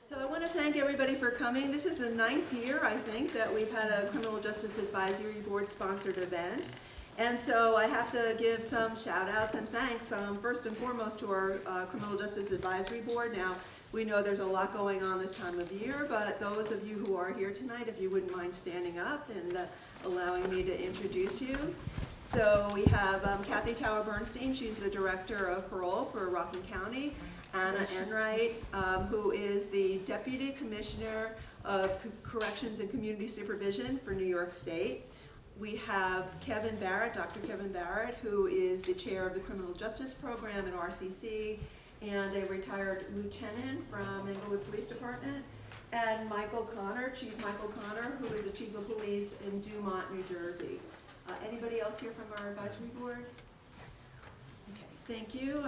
So I want to thank everybody for coming. This is the 9th year, I think, that we've had a Criminal Justice Advisory Board sponsored event. And so I have to give some shout outs and thanks, first and foremost to our Criminal Justice Advisory Board. Now, we know there's a lot going on this time of year, but those of you who are here tonight, if you wouldn't mind standing up and allowing me to introduce you. So we have Kathy Tower-Bernstein, she's the Director of Parole for Rockland County. Anna Enright, who is the Deputy Commissioner of Corrections and Community Supervision for New York State. We have Kevin Barrett, Dr. Kevin Barrett, who is the Chair of the Criminal Justice Program at RCC and a retired lieutenant from Englewood Police Department. And Michael Connor, Chief Michael Connor, who is the Chief of Police in Dumont, New Jersey. Anybody else here from our advisory board? Thank you.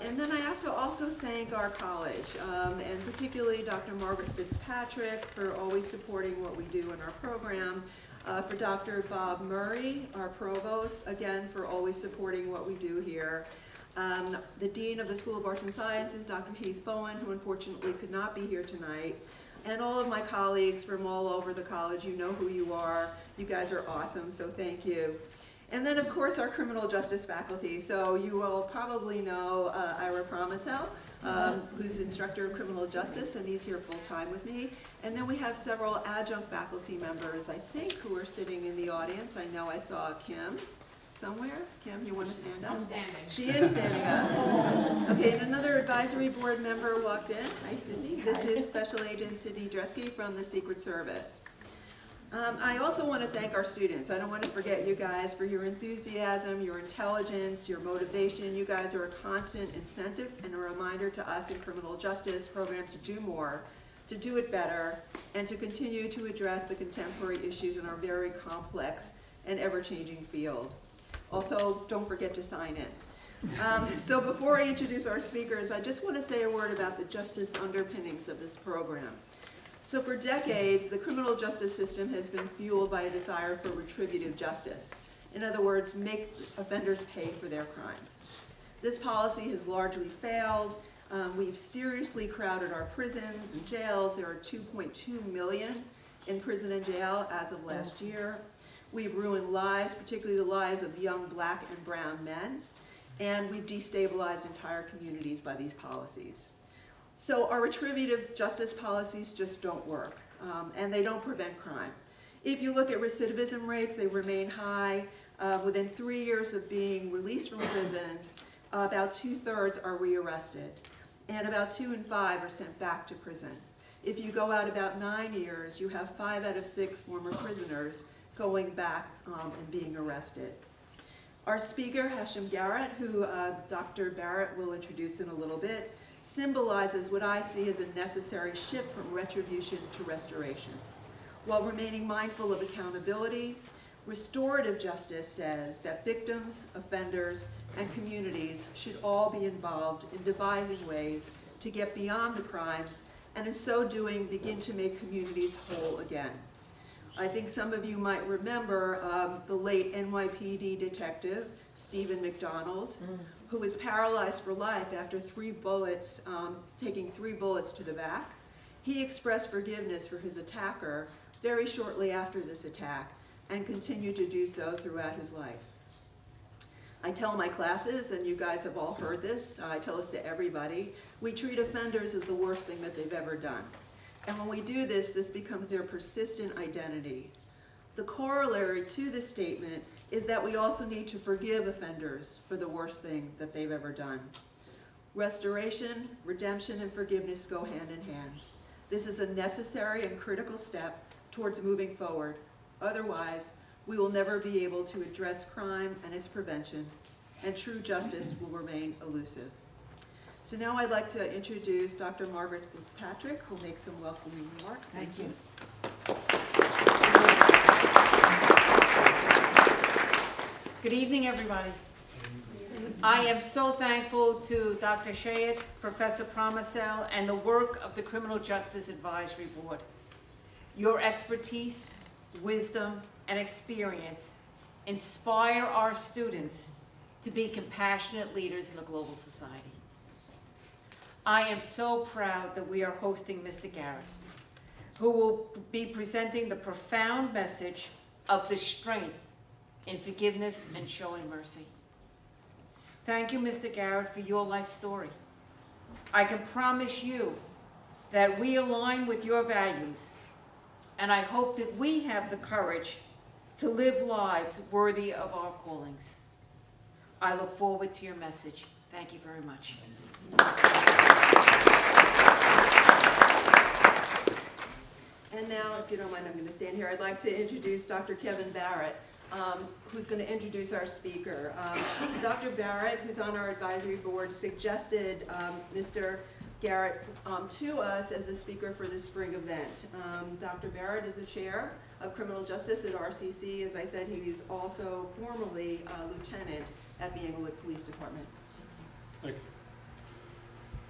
And then I have to also thank our college, and particularly Dr. Margaret Fitzpatrick for always supporting what we do in our program, for Dr. Bob Murray, our provost, again, for always supporting what we do here. The Dean of the School of Arts and Sciences, Dr. Heath Bowen, who unfortunately could not be here tonight, and all of my colleagues from all over the college. You know who you are. You guys are awesome, so thank you. And then, of course, our criminal justice faculty. So you will probably know Ira Promisel, who's instructor of criminal justice, and he's here full-time with me. And then we have several adjunct faculty members, I think, who are sitting in the audience. I know I saw Kim somewhere. Kim, you want to stand up? I'm standing. She is standing up. Okay, and another advisory board member walked in. Hi, Sydney. This is Special Agent Sydney Dresky from the Secret Service. I also want to thank our students. I don't want to forget you guys for your enthusiasm, your intelligence, your motivation. You guys are a constant incentive and a reminder to us in criminal justice program to do more, to do it better, and to continue to address the contemporary issues in our very complex and ever-changing field. Also, don't forget to sign in. So before I introduce our speakers, I just want to say a word about the justice underpinnings of this program. So for decades, the criminal justice system has been fueled by a desire for retributive justice. In other words, make offenders pay for their crimes. This policy has largely failed. We've seriously crowded our prisons and jails. There are 2.2 million in prison and jail as of last year. We've ruined lives, particularly the lives of young black and brown men, and we've destabilized entire communities by these policies. So our retributive justice policies just don't work, and they don't prevent crime. If you look at recidivism rates, they remain high. Within 3 years of being released from prison, about 2/3 are rearrested, and about 2 in 5 are sent back to prison. If you go out about 9 years, you have 5 out of 6 former prisoners going back and being arrested. Our speaker, Hashim Garrett, who Dr. Barrett will introduce in a little bit, symbolizes what I see as a necessary shift from retribution to restoration. While remaining mindful of accountability, restorative justice says that victims, offenders, and communities should all be involved in devising ways to get beyond the crimes, and in so doing, begin to make communities whole again. I think some of you might remember the late NYPD detective, Stephen Mcdonald, who was paralyzed for life after 3 bullets, taking 3 bullets to the back. He expressed forgiveness for his attacker very shortly after this attack and continued to do so throughout his life. I tell my classes, and you guys have all heard this, I tell this to everybody, we treat offenders as the worst thing that they've ever done. And when we do this, this becomes their persistent identity. The corollary to this statement is that we also need to forgive offenders for the worst thing that they've ever done. Restoration, redemption, and forgiveness go hand in hand. This is a necessary and critical step towards moving forward. Otherwise, we will never be able to address crime and its prevention, and true justice will remain elusive. So now I'd like to introduce Dr. Margaret Fitzpatrick, who will make some welcoming remarks. Thank you. Good evening, everybody. I am so thankful to Dr. Shayet, Professor Promisel, and the work of the Criminal Justice Advisory Board. Your expertise, wisdom, and experience inspire our students to be compassionate leaders in a global society. I am so proud that we are hosting Mr. Garrett, who will be presenting the profound message of the strength in forgiveness and showing mercy. Thank you, Mr. Garrett, for your life story. I can promise you that we align with your values, and I hope that we have the courage to live lives worthy of our callings. I look forward to your message. Thank you very much. And now, if you don't mind, I'm going to stand here. I'd like to introduce Dr. Kevin Barrett, who's going to introduce our speaker. Dr. Barrett, who's on our advisory board, suggested Mr. Garrett to us as a speaker for the spring event. Dr. Barrett is the chair of criminal justice at RCC. As I said, he is also formerly a lieutenant at the Englewood Police Department. Thank you.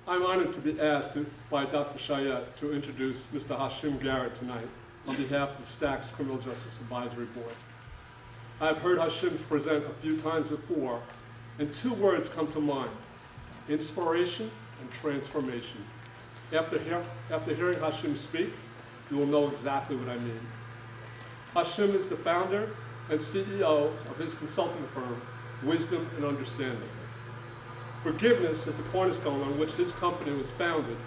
I'm honored to be asked by Dr. Chayette to introduce Mr. Hashim Garrett tonight on behalf of the Stacks Criminal Justice Advisory Board. I've heard Hashim present a few times before, and two words come to mind: inspiration and transformation. After hearing Hashim speak, you will know exactly what I mean. Hashim is the founder and CEO of his consulting firm, Wisdom and Understanding. Forgiveness is the cornerstone on which his company was founded,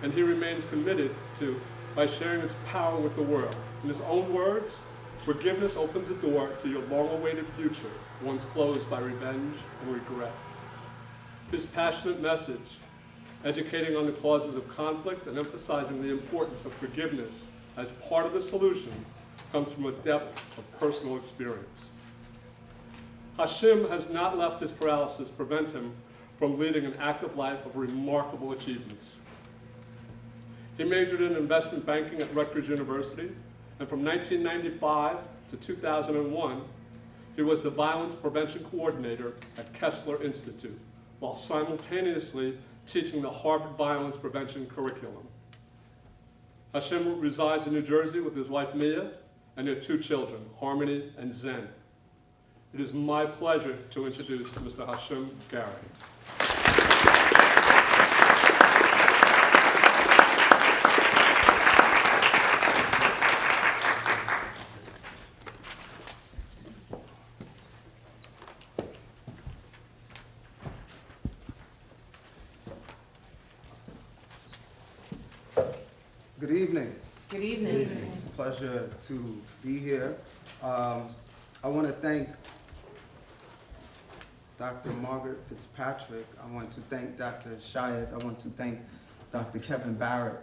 and he remains committed to by sharing its power with the world. In his own words, forgiveness opens the door to your long-awaited future, once closed by revenge and regret. His passionate message, educating on the causes of conflict and emphasizing the importance of forgiveness as part of the solution, comes from a depth of personal experience. Hashim has not let his paralysis prevent him from leading an active life of remarkable achievements. He majored in investment banking at Rutgers University, and from 1995 to 2001, he was the violence prevention coordinator at Kessler Institute, while simultaneously teaching the Harvard Violence Prevention curriculum. Hashim resides in New Jersey with his wife Mia and their two children, Harmony and Zen. It is my pleasure to introduce Mr. Hashim Garrett. Good evening. Good evening. It's a pleasure to be here. I want to thank Dr. Margaret Fitzpatrick. I want to thank Dr. Chayette. I want to thank Dr. Kevin Barrett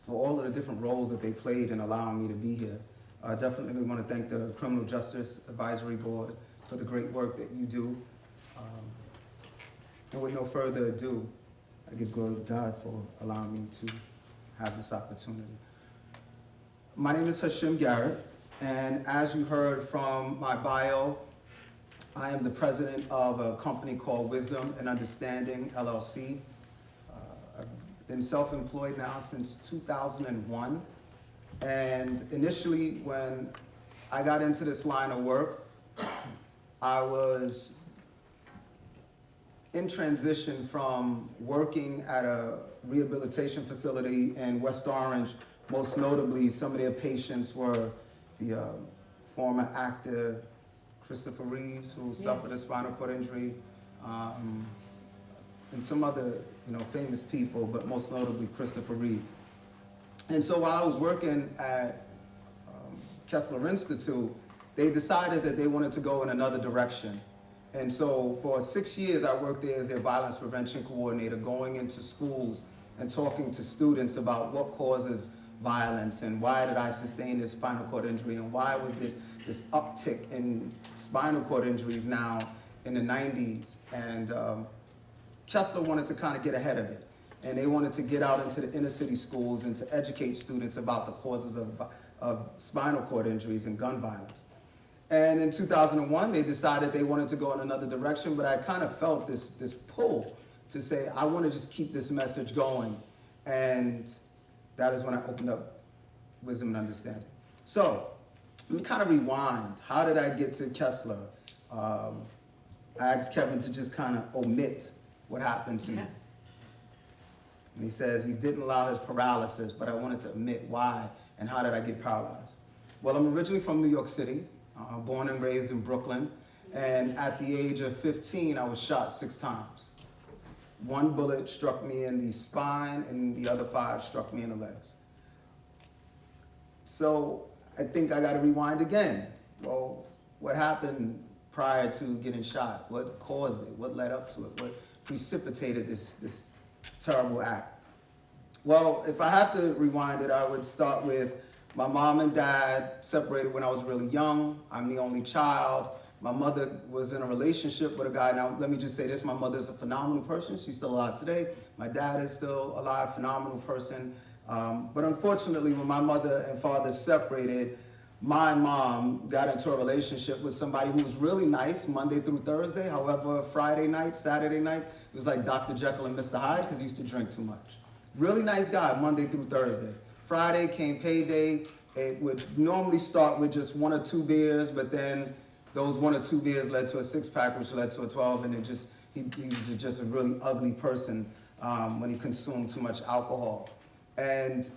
for all of the different roles that they played in allowing me to be here. I definitely want to thank the Criminal Justice Advisory Board for the great work that you do. And with no further ado, I give glory to God for allowing me to have this opportunity. My name is Hashim Garrett, and as you heard from my bio, I am the president of a company called Wisdom and Understanding, LLC. I've been self-employed now since 2001, and initially when I got into this line of work, I was in transition from working at a rehabilitation facility in West Orange. Most notably, some of their patients were the former actor Christopher Reeves, who suffered a spinal cord injury, and some other famous people, but most notably Christopher Reeves. And so while I was working at Kessler Institute, they decided that they wanted to go in another direction. And so for 6 years, I worked there as their violence prevention coordinator, going into schools and talking to students about what causes violence and why did I sustain this spinal cord injury and why was this uptick in spinal cord injuries now in the 90s. And Kessler wanted to kind of get ahead of it. And they wanted to get out into the inner city schools and to educate students about the causes of spinal cord injuries and gun violence. And in 2001, they decided they wanted to go in another direction, but I kind of felt this pull to say, I want to just keep this message going. And that is when I opened up Wisdom and Understanding. So let me kind of rewind. How did I get to Kessler? I asked Kevin to just kind of omit what happened to me. And he says he didn't allow his paralysis, but I wanted to admit why and how did I get paralyzed. Well, I'm originally from New York City, born and raised in Brooklyn. And at the age of 15, I was shot 6 times. 1 bullet struck me in the spine and the other 5 struck me in the legs. So I think I got to rewind again. Well, what happened prior to getting shot? What caused it? What led up to it? What precipitated this terrible act? Well, if I have to rewind it, I would start with my mom and dad separated when I was really young. I'm the only child. My mother was in a relationship with a guy. Now, let me just say this. My mother's a phenomenal person. She's still alive today. My dad is still alive, phenomenal person. But unfortunately, when my mother and father separated, my mom got into a relationship with somebody who was really nice Monday through Thursday. However, Friday night, Saturday night, it was like Dr. Jekyll and Mr. Hyde because he used to drink too much. Really nice guy Monday through Thursday. Friday came payday. It would normally start with just 1 or 2 beers, but then those 1 or 2 beers led to a 6-pack, which led to a 12, and he was just a really ugly person when he consumed too much alcohol. And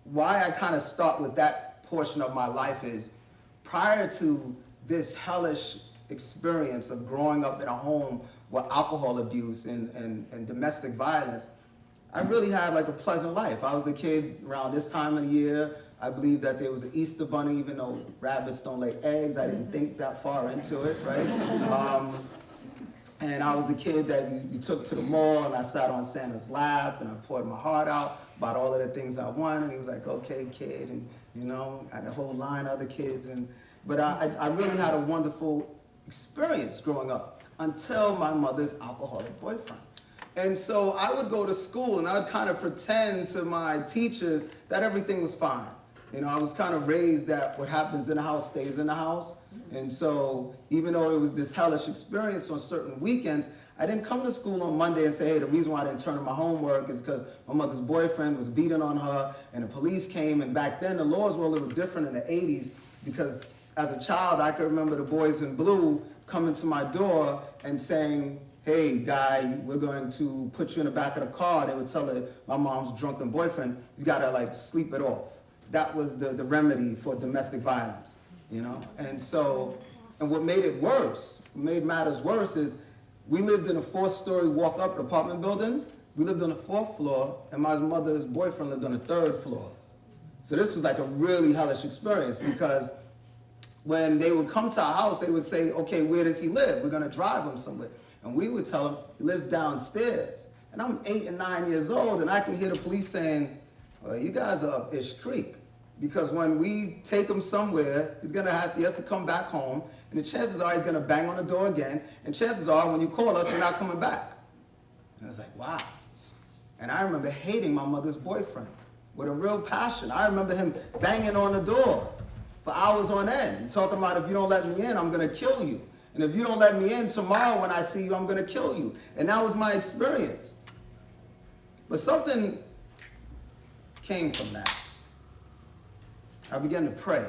why I kind of start with that portion of my life is prior to this hellish experience of growing up in a home with alcohol abuse and domestic violence, I really had like a pleasant life. I was a kid around this time of the year. I believed that there was an Easter bunny, even though rabbits don't lay eggs. I didn't think that far into it, right? And I was a kid that you took to the mall, and I sat on Santa's lap, and I poured my heart out about all of the things I wanted. And he was like, okay, kid, and you know, I had a whole line of other kids. But I really had a wonderful experience growing up until my mother's alcoholic boyfriend. And so I would go to school and I would kind of pretend to my teachers that everything was fine. You know, I was kind of raised that what happens in the house stays in the house. And so even though it was this hellish experience on certain weekends, I didn't come to school on Monday and say, hey, the reason why I didn't turn in my homework is because my mother's boyfriend was beating on her and the police came. And back then the laws were a little different in the 80s because as a child, I could remember the boys in blue coming to my door and saying, hey, guy, we're going to put you in the back of the car. They would tell my mom's drunken boyfriend, you gotta like sleep it off. That was the remedy for domestic violence, you know? And so, and what made it worse, what made matters worse is we lived in a 4-story walk-up apartment building. We lived on the 4th floor, and my mother's boyfriend lived on the 3rd floor. So this was like a really hellish experience because when they would come to our house, they would say, okay, where does he live? We're gonna drive him somewhere. And we would tell him, he lives downstairs. And I'm 8 and 9 years old, and I can hear the police saying, well, you guys are up Ish Creek. Because when we take him somewhere, he has to come back home, and the chances are he's gonna bang on the door again, and chances are when you call us, we're not coming back. And I was like, wow. And I remember hating my mother's boyfriend with a real passion. I remember him banging on the door for hours on end, talking about if you don't let me in, I'm gonna kill you. And if you don't let me in tomorrow when I see you, I'm gonna kill you. And that was my experience. But something came from that. I began to pray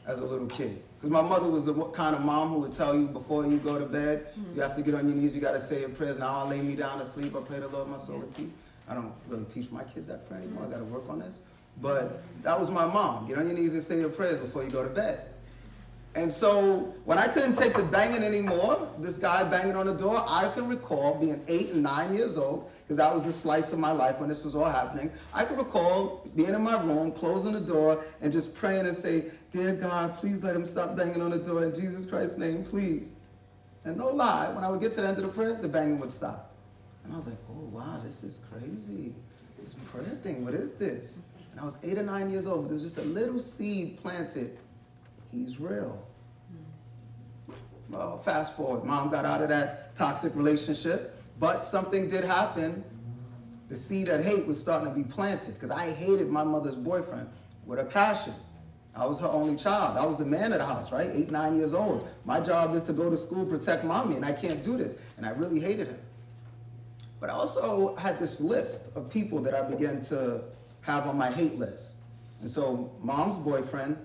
as a little kid. Because my mother was the kind of mom who would tell you before you go to bed, you have to get on your knees, you gotta say your prayers. Now I'll lay me down to sleep, I pray the Lord my soul to keep. I don't really teach my kids that prayer anymore, I gotta work on this. But that was my mom. Get on your knees and say your prayers before you go to bed. And so when I couldn't take the banging anymore, this guy banging on the door, I can recall being 8 and 9 years old, because that was the slice of my life when this was all happening. I can recall being in my room, closing the door, and just praying and say, dear God, please let him stop banging on the door in Jesus Christ's name, please. And no lie, when I would get to the end of the prayer, the banging would stop. And I was like, oh wow, this is crazy. This prayer thing, what is this? And I was 8 or 9 years old, but there was just a little seed planted. He's real. Well, fast forward. Mom got out of that toxic relationship, but something did happen. The seed of hate was starting to be planted because I hated my mother's boyfriend with a passion. I was her only child. I was the man of the house, right? 8, 9 years old. My job is to go to school, protect mommy, and I can't do this. And I really hated him. But I also had this list of people that I began to have on my hate list. And so mom's boyfriend,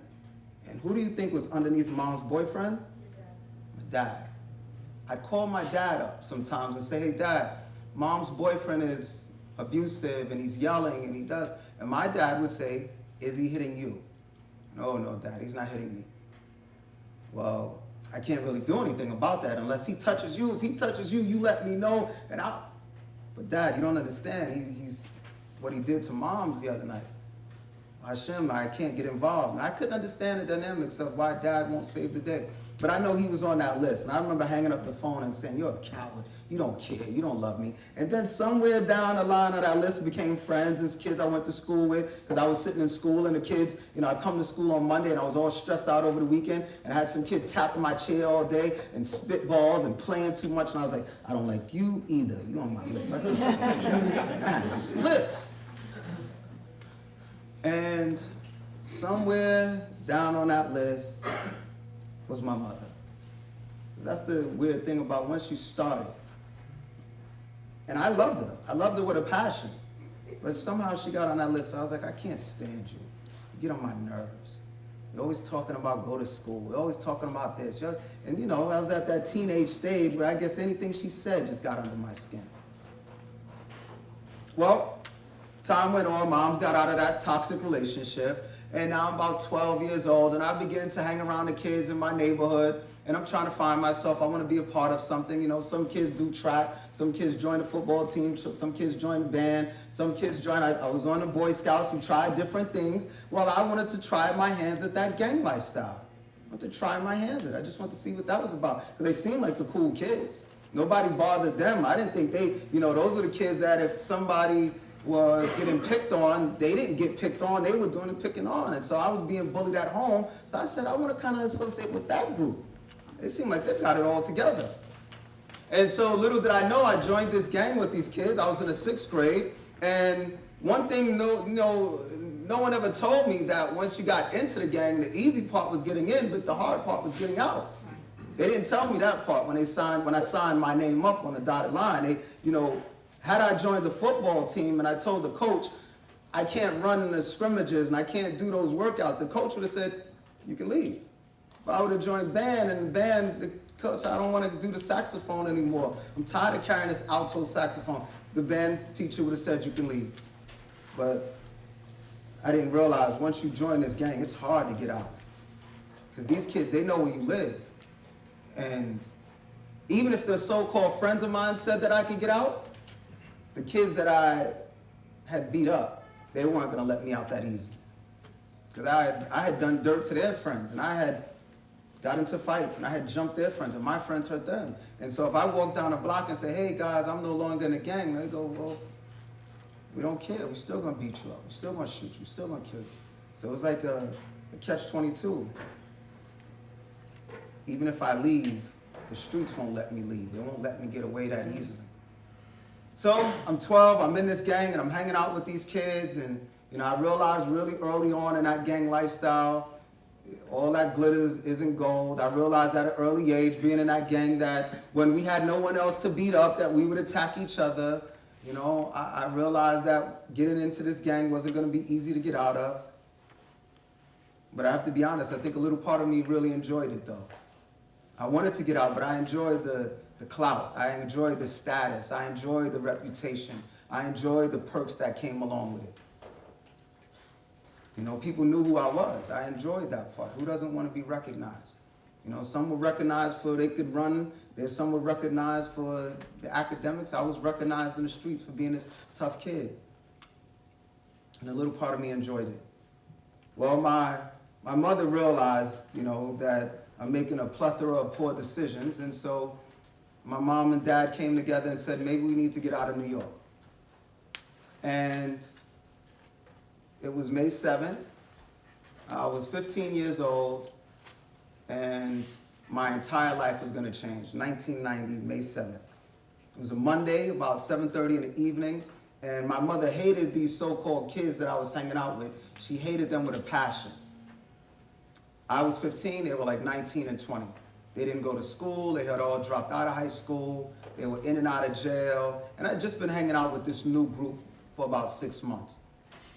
and who do you think was underneath mom's boyfriend? My dad. I'd call my dad up sometimes and say, hey dad, mom's boyfriend is abusive and he's yelling and he does. And my dad would say, is he hitting you? No, Dad, he's not hitting me. Well, I can't really do anything about that unless he touches you. If he touches you, you let me know and I'll. But Dad, you don't understand. He's what he did to moms the other night. Hashim, I can't get involved. And I couldn't understand the dynamics of why Dad won't save the day. But I know he was on that list. And I remember hanging up the phone and saying, you're a coward. You don't care. You don't love me. And then somewhere down the line of that list became friends. There's kids I went to school with because I was sitting in school and the kids, I'd come to school on Monday and I was all stressed out over the weekend and I had some kid tapping my chair all day and spitballs and playing too much. And I was like, I don't like you either. You on my list. I couldn't stand you. And I had this list. And somewhere down on that list was my mother. That's the weird thing about once you start it. And I loved her. I loved her with a passion. But somehow she got on that list. So I was like, I can't stand you. You get on my nerves. You're always talking about go to school. You're always talking about this. And I was at that teenage stage where I guess anything she said just got under my skin. Well, time went on. Moms got out of that toxic relationship. And now I'm about 12 years old. And I began to hang around the kids in my neighborhood. And I'm trying to find myself. I want to be a part of something. Some kids do track. Some kids join the football team. Some kids join the band. Some kids join. I was on the Boy Scouts who tried different things. Well, I wanted to try my hands at that gang lifestyle. I wanted to try my hands at it. I just wanted to see what that was about. Because they seemed like the cool kids. Nobody bothered them. I didn't think those are the kids that if somebody was getting picked on, they didn't get picked on. They were doing the picking on. And so I was being bullied at home. So I said, I want to kind of associate with that group. It seemed like they've got it all together. And so little did I know, I joined this gang with these kids. I was in the 6th grade. And one thing, no one ever told me that once you got into the gang, the easy part was getting in, but the hard part was getting out. They didn't tell me that part when I signed my name up on the dotted line. Had I joined the football team and I told the coach, I can't run in the scrimmages and I can't do those workouts, the coach would have said, you can leave. If I would have joined band, the coach, I don't want to do the saxophone anymore. I'm tired of carrying this alto saxophone. The band teacher would have said you can leave. But I didn't realize once you join this gang, it's hard to get out. Because these kids, they know where you live. And even if the so-called friends of mine said that I could get out, the kids that I had beat up, they weren't going to let me out that easy. Because I had done dirt to their friends, and I had got into fights, and I had jumped their friends, and my friends hurt them. And so if I walk down a block and say, hey, guys, I'm no longer in the gang, they go, well, we don't care. We're still going to beat you up. We're still going to shoot you. We're still going to kill you. So it was like a catch-22. Even if I leave, the streets won't let me leave. They won't let me get away that easily. So I'm 12, I'm in this gang, and I'm hanging out with these kids, and I realized really early on in that gang lifestyle, all that glitters isn't gold. I realized at an early age, being in that gang, that when we had no one else to beat up, that we would attack each other. I realized that getting into this gang wasn't going to be easy to get out of. But I have to be honest, I think a little part of me really enjoyed it, though. I wanted to get out, but I enjoyed the clout. I enjoyed the status. I enjoyed the reputation. I enjoyed the perks that came along with it. People knew who I was. I enjoyed that part. Who doesn't want to be recognized? Some were recognized for they could run. There's some were recognized for the academics. I was recognized in the streets for being this tough kid. And a little part of me enjoyed it. Well, my mother realized, that I'm making a plethora of poor decisions. And so my mom and dad came together and said, maybe we need to get out of New York. And it was May 7th. I was 15 years old, and my entire life was going to change. 1990, May 7th. It was a Monday, about 7:30 in the evening, and my mother hated these so-called kids that I was hanging out with. She hated them with a passion. I was 15, they were like 19 and 20. They didn't go to school, they had all dropped out of high school, they were in and out of jail, and I'd just been hanging out with this new group for about 6 months.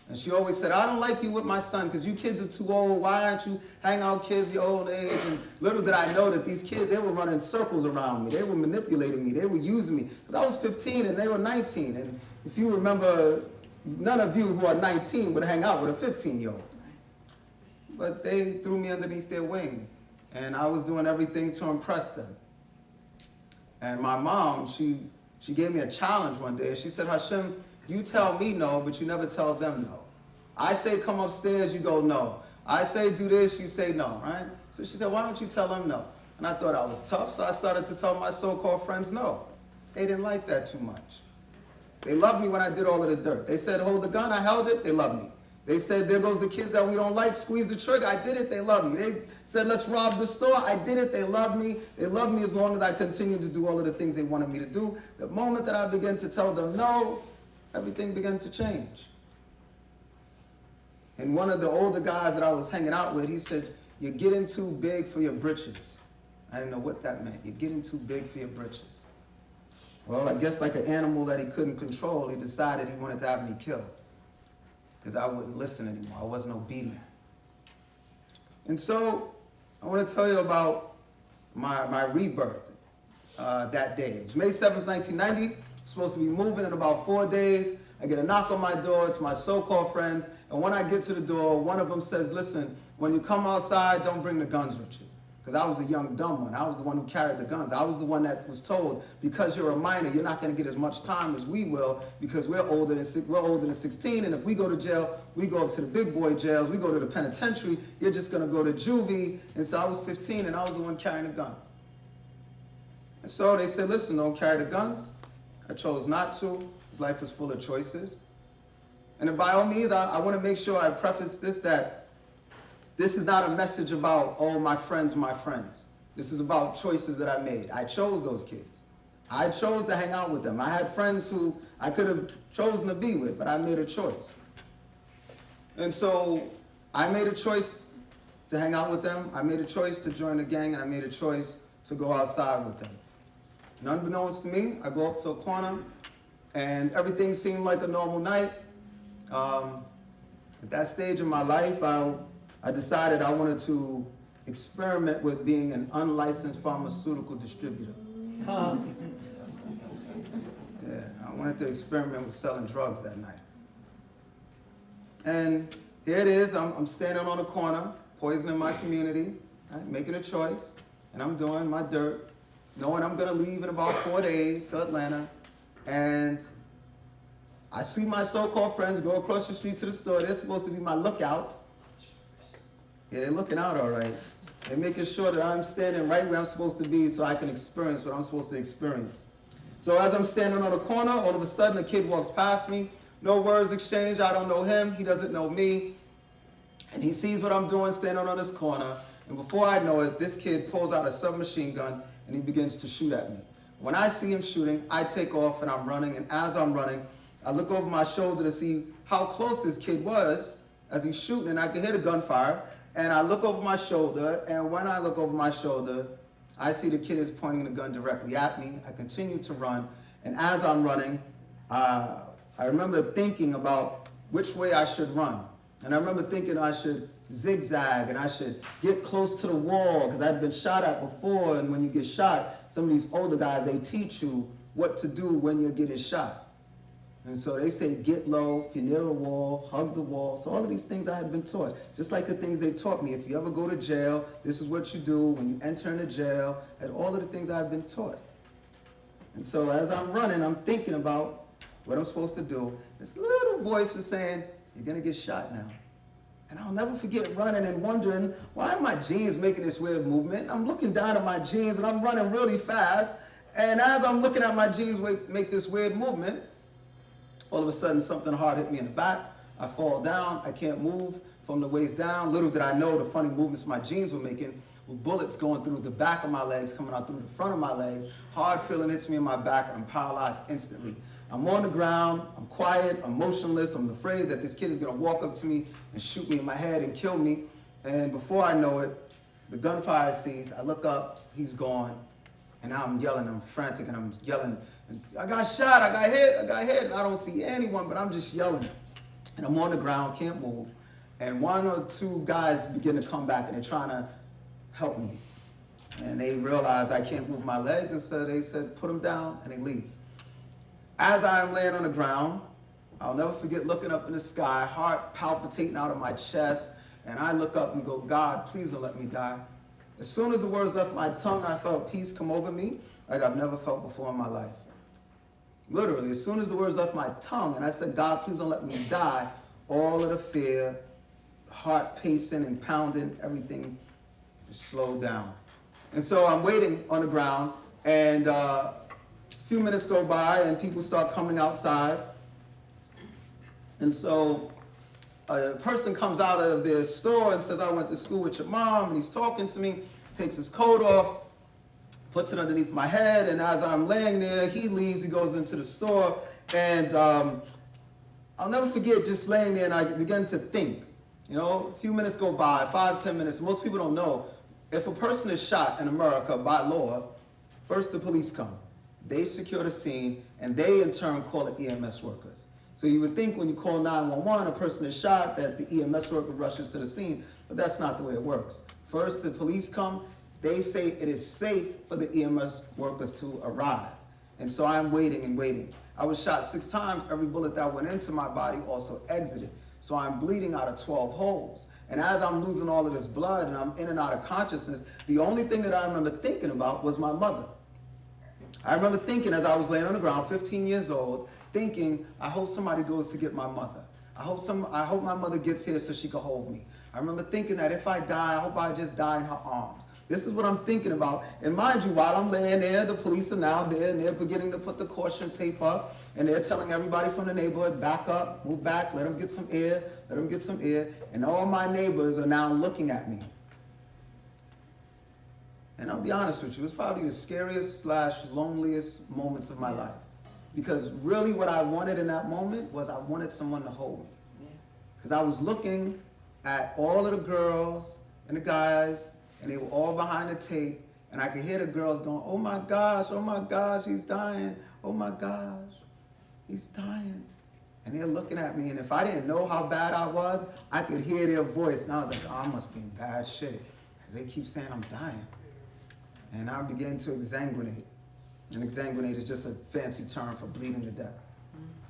And she always said, I don't like you with my son because you kids are too old. Why aren't you hang out kids your old age? And little did I know that these kids, they were running circles around me. They were manipulating me. They were using me. Because I was 15 and they were 19. And if you remember, none of you who are 19 would hang out with a 15-year-old. But they threw me underneath their wing, and I was doing everything to impress them. And my mom, she gave me a challenge one day. She said, Hashim, you tell me no, but you never tell them no. I say come upstairs, you go no. I say do this, you say no, right? So she said, why don't you tell them no? And I thought I was tough, so I started to tell my so-called friends no. They didn't like that too much. They loved me when I did all of the dirt. They said hold the gun, I held it, they loved me. They said there goes the kids that we don't like, squeeze the trigger, I did it, they loved me. They said let's rob the store, I did it, they loved me. They loved me as long as I continued to do all of the things they wanted me to do. The moment that I began to tell them no, everything began to change. And one of the older guys that I was hanging out with, he said, you're getting too big for your britches. I didn't know what that meant. You're getting too big for your britches. Well, I guess like an animal that he couldn't control, he decided he wanted to have me killed. Because I wouldn't listen anymore. I wasn't obedient. And so I want to tell you about my rebirth that day. It was May 7th, 1990. Supposed to be moving in about 4 days. I get a knock on my door. It's my so-called friends. And when I get to the door, one of them says, listen, when you come outside, don't bring the guns with you. Because I was the young dumb one. I was the one who carried the guns. I was the one that was told, because you're a minor, you're not going to get as much time as we will, because we're older than 16, and if we go to jail, we go up to the big boy jails, we go to the penitentiary, you're just going to go to juvie. And so I was 15, and I was the one carrying the gun. And so they said, listen, don't carry the guns. I chose not to. Life is full of choices. And by all means, I want to make sure I preface this that this is not a message about, oh, my friends. This is about choices that I made. I chose those kids. I chose to hang out with them. I had friends who I could have chosen to be with, but I made a choice. And so I made a choice to hang out with them. I made a choice to join the gang, and I made a choice to go outside with them. And unbeknownst to me, I go up to a corner, and everything seemed like a normal night. At that stage in my life, I decided I wanted to experiment with being an unlicensed pharmaceutical distributor. Yeah, I wanted to experiment with selling drugs that night. And here it is, I'm standing on a corner, poisoning my community, right, making a choice, and I'm doing my dirt, knowing I'm gonna leave in about 4 days to Atlanta. And I see my so-called friends go across the street to the store. They're supposed to be my lookouts. Yeah, they're looking out all right. They're making sure that I'm standing right where I'm supposed to be so I can experience what I'm supposed to experience. So as I'm standing on the corner, all of a sudden a kid walks past me. No words exchanged. I don't know him. He doesn't know me. And he sees what I'm doing standing on this corner. And before I know it, this kid pulls out a submachine gun and he begins to shoot at me. When I see him shooting, I take off and I'm running. And as I'm running, I look over my shoulder to see how close this kid was as he's shooting, and I can hear the gunfire. And I look over my shoulder, and when I look over my shoulder, I see the kid is pointing the gun directly at me. I continue to run, and as I'm running, I remember thinking about which way I should run. And I remember thinking I should zigzag, and I should get close to the wall, because I'd been shot at before, and when you get shot, some of these older guys, they teach you what to do when you're getting shot. And so they say, get low, if you're near a wall, hug the wall. So all of these things I had been taught, just like the things they taught me. If you ever go to jail, this is what you do when you enter into jail, and all of the things I've been taught. And so as I'm running, I'm thinking about what I'm supposed to do. This little voice was saying, you're gonna get shot now. And I'll never forget running and wondering, why are my jeans making this weird movement? I'm looking down at my jeans and I'm running really fast. And as I'm looking at my jeans make this weird movement, all of a sudden, something hard hit me in the back. I fall down. I can't move from the waist down. Little did I know the funny movements my jeans were making with bullets going through the back of my legs, coming out through the front of my legs. Hard feeling hits me in my back, and I'm paralyzed instantly. I'm on the ground. I'm quiet. I'm motionless. I'm afraid that this kid is going to walk up to me and shoot me in my head and kill me. And before I know it, the gunfire ceased. I look up. He's gone. And now I'm yelling. I'm frantic, and I'm yelling. I got shot, I got hit, and I don't see anyone, but I'm just yelling. And I'm on the ground, can't move. And one or two guys begin to come back, and they're trying to help me. And they realize I can't move my legs, and so they said, put them down, and they leave. As I am laying on the ground, I'll never forget looking up in the sky, heart palpitating out of my chest, and I look up and go, God, please don't let me die. As soon as the words left my tongue, I felt peace come over me like I've never felt before in my life. Literally, as soon as the words left my tongue and I said, God, please don't let me die, all of the fear, the heart pacing and pounding, everything just slowed down. And so I'm waiting on the ground, and a few minutes go by and people start coming outside. And so a person comes out of their store and says, I went to school with your mom, and he's talking to me, takes his coat off, puts it underneath my head, and as I'm laying there, he leaves, he goes into the store, and I'll never forget just laying there, and I began to think. You know, a few minutes go by, 5, 10 minutes. Most people don't know, if a person is shot in America by law, first the police come. They secure the scene, and they in turn call the EMS workers. So you would think when you call 911, a person is shot, that the EMS worker rushes to the scene, but that's not the way it works. First the police come, they say it is safe for the EMS workers to arrive. And so I'm waiting and waiting. I was shot 6 times, every bullet that went into my body also exited. So I'm bleeding out of 12 holes. And as I'm losing all of this blood and I'm in and out of consciousness, the only thing that I remember thinking about was my mother. I remember thinking as I was laying on the ground, 15 years old, thinking, I hope somebody goes to get my mother. I hope my mother gets here so she can hold me. I remember thinking that if I die, I hope I just die in her arms. This is what I'm thinking about. And mind you, while I'm laying there, the police are now there, and they're beginning to put the caution tape up, and they're telling everybody from the neighborhood, back up, move back, let them get some air, let them get some air. And all my neighbors are now looking at me. And I'll be honest with you, it's probably the scariest / loneliest moments of my life. Because really what I wanted in that moment was I wanted someone to hold me. Because I was looking at all of the girls and the guys, and they were all behind the tape, and I could hear the girls going, oh my gosh, he's dying. Oh my gosh, he's dying. And they're looking at me, and if I didn't know how bad I was, I could hear their voice, and I was like, oh, I must be in bad shape. Because they keep saying I'm dying. And I began to exsanguinate. And exsanguinate is just a fancy term for bleeding to death.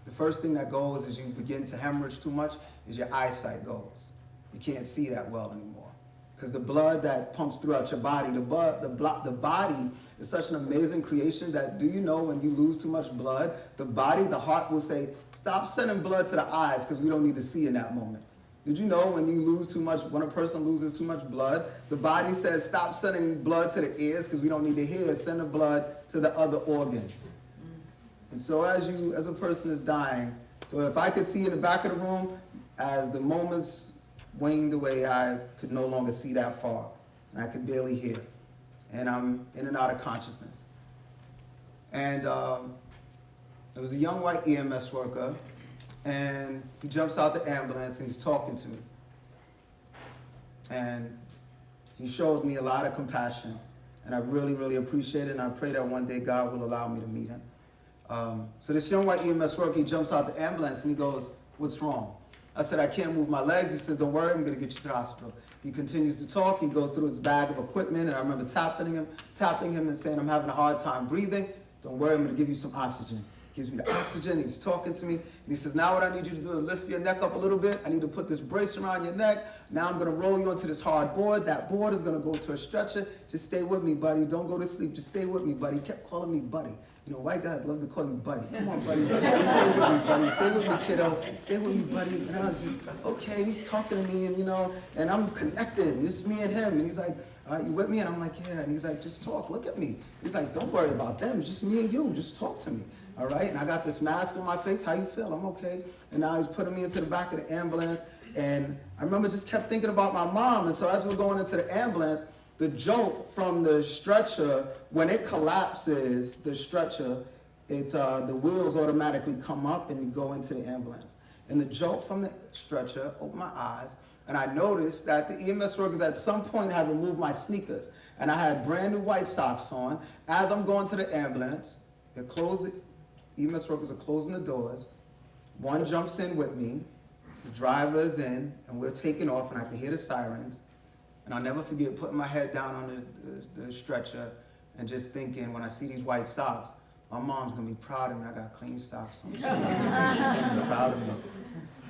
The first thing that goes as you begin to hemorrhage too much is your eyesight goes. You can't see that well anymore. Because the blood that pumps throughout your body, the body is such an amazing creation that, do you know when you lose too much blood, the body, the heart will say, stop sending blood to the eyes because we don't need to see in that moment. Did you know when you lose too much, when a person loses too much blood, the body says, stop sending blood to the ears because we don't need to hear, send the blood to the other organs. And so as a person is dying, so if I could see in the back of the room, as the moments waned away, I could no longer see that far. And I could barely hear. And I'm in and out of consciousness. And there was a young white EMS worker, and he jumps out the ambulance and he's talking to me. And he showed me a lot of compassion. And I really, really appreciate it, and I pray that one day God will allow me to meet him. So this young white EMS worker, he jumps out the ambulance and he goes, what's wrong? I said, I can't move my legs. He says, don't worry, I'm gonna get you to the hospital. He continues to talk, he goes through his bag of equipment, and I remember tapping him and saying, I'm having a hard time breathing. Don't worry, I'm gonna give you some oxygen. He gives me the oxygen, he's talking to me, and he says, now what I need you to do is lift your neck up a little bit. I need to put this brace around your neck. Now I'm gonna roll you onto this hard board. That board is gonna go to a stretcher. Just stay with me, buddy. Don't go to sleep, just stay with me, buddy. He kept calling me buddy. You know, white guys love to call you buddy. Come on, buddy. Stay with me, buddy. Stay with me, kiddo. Stay with me, buddy. And I was just, okay, and he's talking to me, and and I'm connected. It's me and him. And he's like, all right, you with me? And I'm like, yeah. And he's like, just talk, look at me. He's like, don't worry about them. It's just me and you. Just talk to me. All right? And I got this mask on my face. How you feel? I'm okay. And now he's putting me into the back of the ambulance. And I remember just kept thinking about my mom. And so as we're going into the ambulance, the jolt from the stretcher, when it collapses, the stretcher, the wheels automatically come up and you go into the ambulance. And the jolt from the stretcher opened my eyes, and I noticed that the EMS workers at some point had removed my sneakers, and I had brand new white socks on. As I'm going to the ambulance, the EMS workers are closing the doors. One jumps in with me, the driver's in, and we're taking off, and I can hear the sirens. And I'll never forget putting my head down on the stretcher and just thinking, when I see these white socks, my mom's gonna be proud of me. I got clean socks on. She's gonna be proud of me.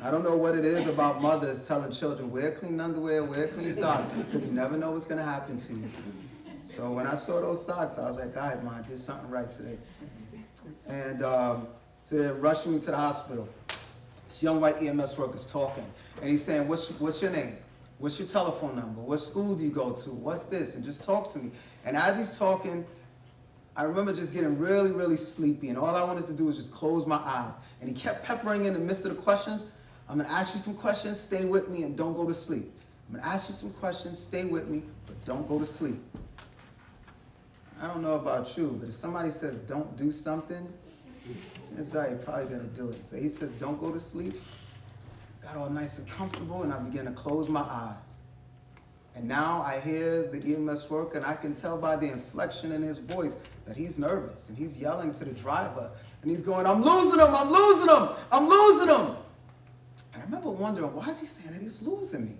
I don't know what it is about mothers telling children, wear clean underwear, wear clean socks, because you never know what's gonna happen to you. So when I saw those socks, I was like, all right, Ma, I did something right today. And so they're rushing me to the hospital. This young white EMS worker's talking, and he's saying, what's your name? What's your telephone number? What school do you go to? What's this? And just talk to me. And as he's talking, I remember just getting really, really sleepy, and all I wanted to do was just close my eyes. And he kept peppering in the midst of the questions. I'm gonna ask you some questions, stay with me, and don't go to sleep. I'm gonna ask you some questions, stay with me, but don't go to sleep. I don't know about you, but if somebody says don't do something, it's like you're probably gonna do it. So he says don't go to sleep. Got all nice and comfortable, and I began to close my eyes. And now I hear the EMS worker, and I can tell by the inflection in his voice that he's nervous, and he's yelling to the driver, and he's going, I'm losing him, I'm losing him, I'm losing him. And I remember wondering, why is he saying that he's losing me?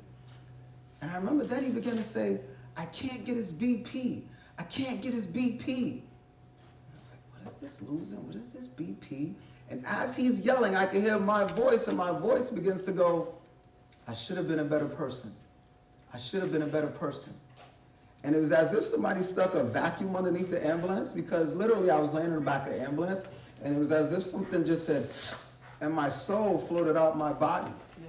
And I remember then he began to say, I can't get his BP. I can't get his BP. And I was like, what is this losing? What is this BP? And as he's yelling, I can hear my voice, and my voice begins to go, I should have been a better person. I should have been a better person. And it was as if somebody stuck a vacuum underneath the ambulance, because literally I was laying in the back of the ambulance, and it was as if something just said, and my soul floated out my body. Yeah.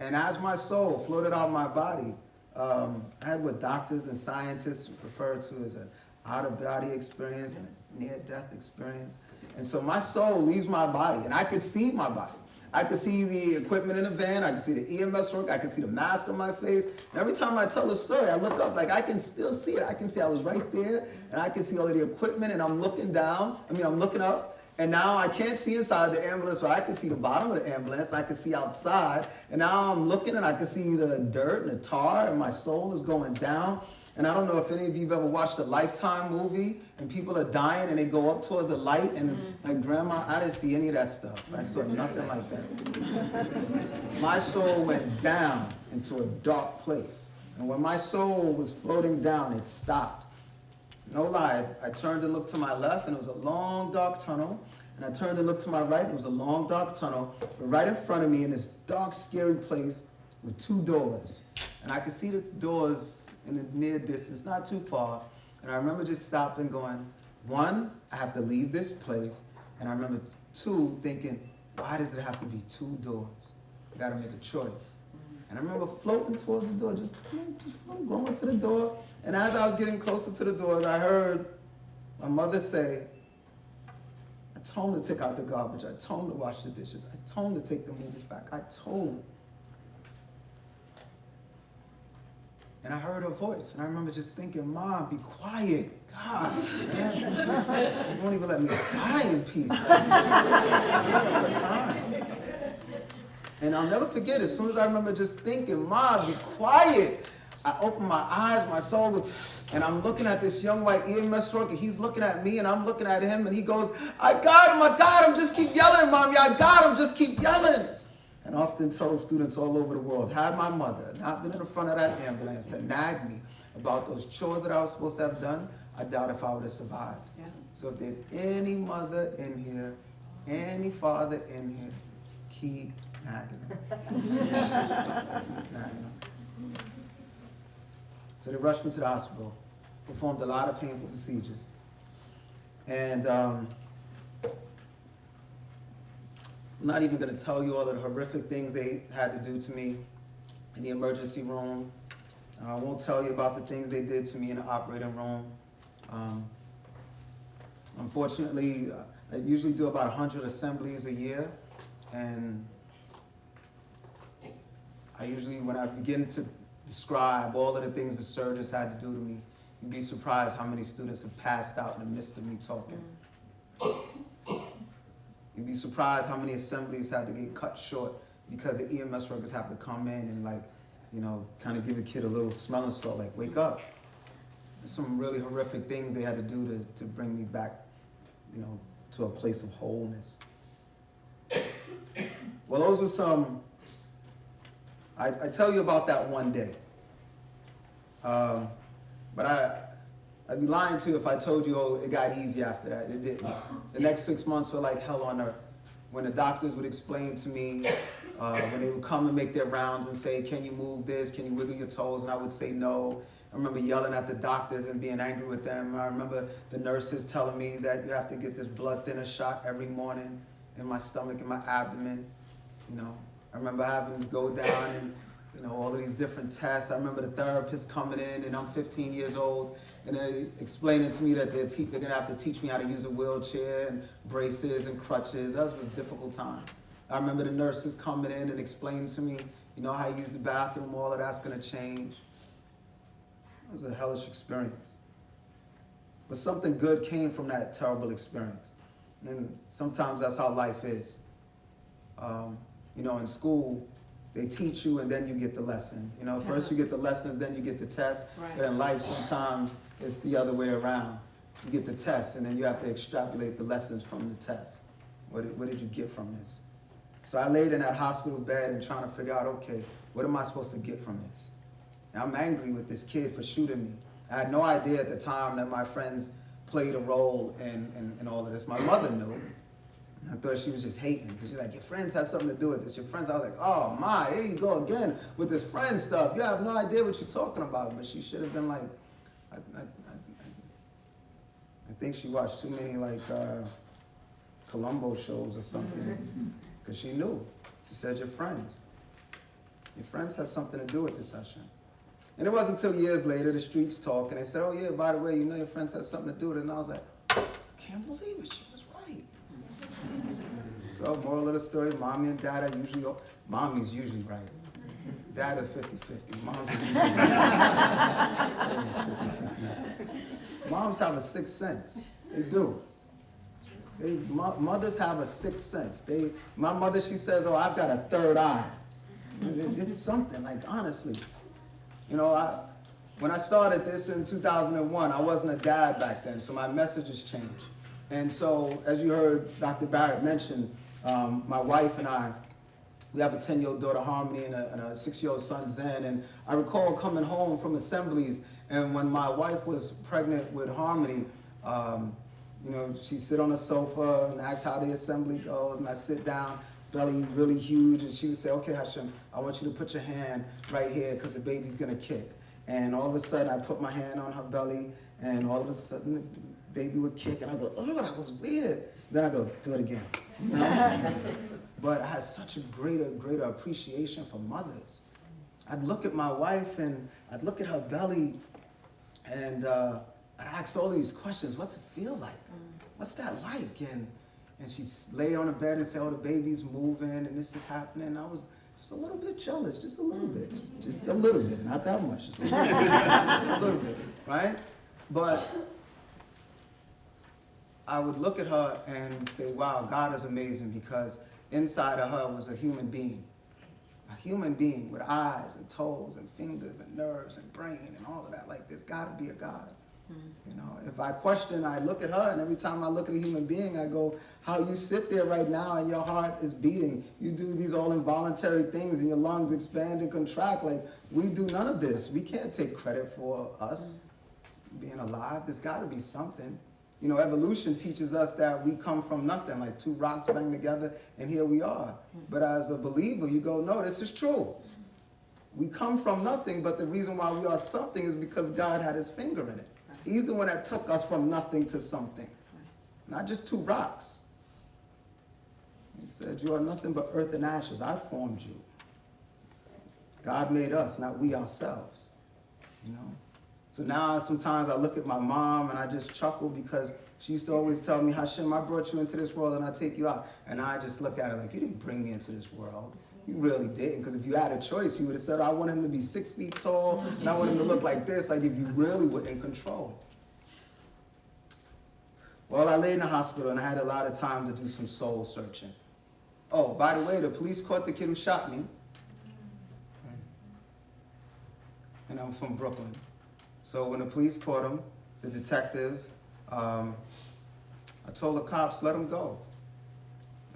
And as my soul floated out my body, I had what doctors and scientists refer to as an out-of-body experience and a near-death experience. And so my soul leaves my body, and I could see my body. I could see the equipment in the van, I could see the EMS work, I could see the mask on my face. And every time I tell a story, I look up, like I can still see it. I can see I was right there, and I can see all of the equipment, and I'm looking down, I'm looking up. And now I can't see inside the ambulance, but I can see the bottom of the ambulance, and I can see outside. And now I'm looking, and I can see the dirt and the tar, and my soul is going down. And I don't know if any of you have ever watched a Lifetime movie, and people are dying, and they go up towards the light, and like, Grandma, I didn't see any of that stuff. I saw nothing like that. My soul went down into a dark place. And when my soul was floating down, it stopped. No lie, I turned and looked to my left, and it was a long, dark tunnel. And I turned and looked to my right, and it was a long, dark tunnel. But right in front of me, in this dark, scary place, were two doors. And I could see the doors in the near distance, not too far. And I remember just stopping, going, one, I have to leave this place. And I remember, two, thinking, why does it have to be two doors? I gotta make a choice. And I remember floating towards the door, just going to the door. And as I was getting closer to the door, I heard my mother say, I told him to take out the garbage. I told him to wash the dishes. I told him to take the movies back. I told him. And I heard her voice. And I remember just thinking, Mom, be quiet. God, man. You won't even let me die in peace. All the time. And I'll never forget, as soon as I remember just thinking, Mom, be quiet. I opened my eyes, my soul was, and I'm looking at this young white EMS worker. He's looking at me, and I'm looking at him, and he goes, I got him, just keep yelling, Mommy, I got him, just keep yelling. And I often told students all over the world, had my mother not been in the front of that ambulance to nag me about those chores that I was supposed to have done, I doubt if I would have survived. Yeah. So if there's any mother in here, any father in here, keep nagging them. Keep nagging them. So they rushed me to the hospital, performed a lot of painful procedures. And I'm not even going to tell you all of the horrific things they had to do to me in the emergency room. I won't tell you about the things they did to me in the operating room. Unfortunately, I usually do about 100 assemblies a year. And I usually, when I begin to describe all of the things the surgeons had to do to me, you'd be surprised how many students have passed out in the midst of me talking. You'd be surprised how many assemblies had to get cut short because the EMS workers have to come in and kind of give a kid a little smelling salt, like, wake up. There's some really horrific things they had to do to bring me back, to a place of wholeness. Well, those were some, I tell you about that one day. But I'd be lying to you if I told you, oh, it got easy after that. It didn't. The next 6 months were like hell on earth. When the doctors would explain to me, when they would come and make their rounds and say, can you move this? Can you wiggle your toes? And I would say no. I remember yelling at the doctors and being angry with them. I remember the nurses telling me that you have to get this blood thinner shot every morning in my stomach and my abdomen. You know, I remember having to go down and, you know, all of these different tests. I remember the therapist coming in, and I'm 15 years old, and they explaining to me that they're gonna have to teach me how to use a wheelchair and braces and crutches. That was a difficult time. I remember the nurses coming in and explaining to me, you know, how you use the bathroom, all of that's gonna change. It was a hellish experience. But something good came from that terrible experience. And sometimes that's how life is. You know, in school, they teach you and then you get the lesson. You know, first you get the lessons, then you get the test. Right. But in life, sometimes it's the other way around. You get the test and then you have to extrapolate the lessons from the test. What did you get from this? So I laid in that hospital bed and trying to figure out, okay, what am I supposed to get from this? And I'm angry with this kid for shooting me. I had no idea at the time that my friends played a role in all of this. My mother knew. I thought she was just hating, because she's like, your friends have something to do with this. Your friends, I was like, oh my, here you go again with this friend stuff. You have no idea what you're talking about. But she should have been like, I think she watched too many like Columbo shows or something, because she knew. She said, your friends had something to do with this session. And it wasn't until years later, the streets talk, and they said, oh yeah, by the way, you know your friends had something to do with it. And I was like, can't believe it, she was right. So moral of the story, mommy and dad are usually, mommy's usually right. Dad is 50-50, mom's usually right. Moms have a sixth sense, they do. Mothers have a sixth sense. My mother, she says, oh, I've got a third eye. This is something, like honestly. You know, when I started this in 2001, I wasn't a dad back then, so my messages changed. And so, as you heard Dr. Barrett mention, my wife and I, we have a 10-year-old daughter, Harmony, and a 6-year-old son, Zen. And I recall coming home from assemblies, and when my wife was pregnant with Harmony, you know, she'd sit on the sofa and ask how the assembly goes, and I sit down, belly really huge, and she would say, okay, Hashim, I want you to put your hand right here because the baby's gonna kick. And all of a sudden, I put my hand on her belly, and all of a sudden, the baby would kick, and I go, oh, that was weird. Then I go, do it again. You know? But I had such a greater appreciation for mothers. I'd look at my wife, and I'd look at her belly, and I'd ask all these questions. What's it feel like? What's that like? And she'd lay on the bed and say, oh, the baby's moving, and this is happening. I was just a little bit jealous, just a little bit. Just a little bit, not that much. Just a little bit, just a little bit, right? But I would look at her and say, wow, God is amazing, because inside of her was a human being with eyes and toes and fingers and nerves and brain and all of that. Like, there's got to be a God. You know, if I question, I look at her, and every time I look at a human being, I go, how you sit there right now and your heart is beating. You do these all involuntary things and your lungs expand and contract. Like, we do none of this. We can't take credit for us being alive. There's got to be something. You know, evolution teaches us that we come from nothing, like two rocks banged together, and here we are. But as a believer, you go, no, this is true. We come from nothing, but the reason why we are something is because God had his finger in it. He's the one that took us from nothing to something, not just two rocks. He said, you are nothing but earth and ashes. I formed you. God made us, not we ourselves, you know? So now sometimes I look at my mom and I just chuckle, because she used to always tell me, Hashim, I brought you into this world and I take you out. And I just look at her like, you didn't bring me into this world. You really didn't, because if you had a choice, you would have said, I want him to be 6 feet tall, and I want him to look like this, like if you really were in control. Well, I lay in the hospital and I had a lot of time to do some soul searching. Oh, by the way, the police caught the kid who shot me. And I'm from Brooklyn. So when the police caught him, the detectives, I told the cops, let him go.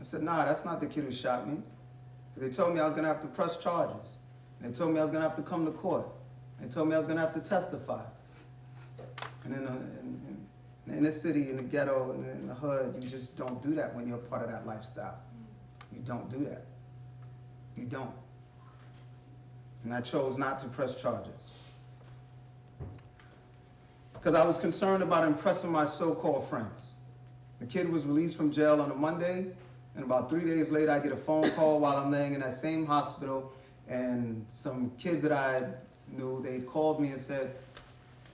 I said, nah, that's not the kid who shot me. Because they told me I was going to have to press charges. And they told me I was going to have to come to court. They told me I was going to have to testify. And in the city, in the ghetto, and in the hood, you just don't do that when you're part of that lifestyle. You don't do that. You don't. And I chose not to press charges. Because I was concerned about impressing my so-called friends. The kid was released from jail on a Monday, and about 3 days later, I get a phone call while I'm laying in that same hospital, and some kids that I knew, they called me and said,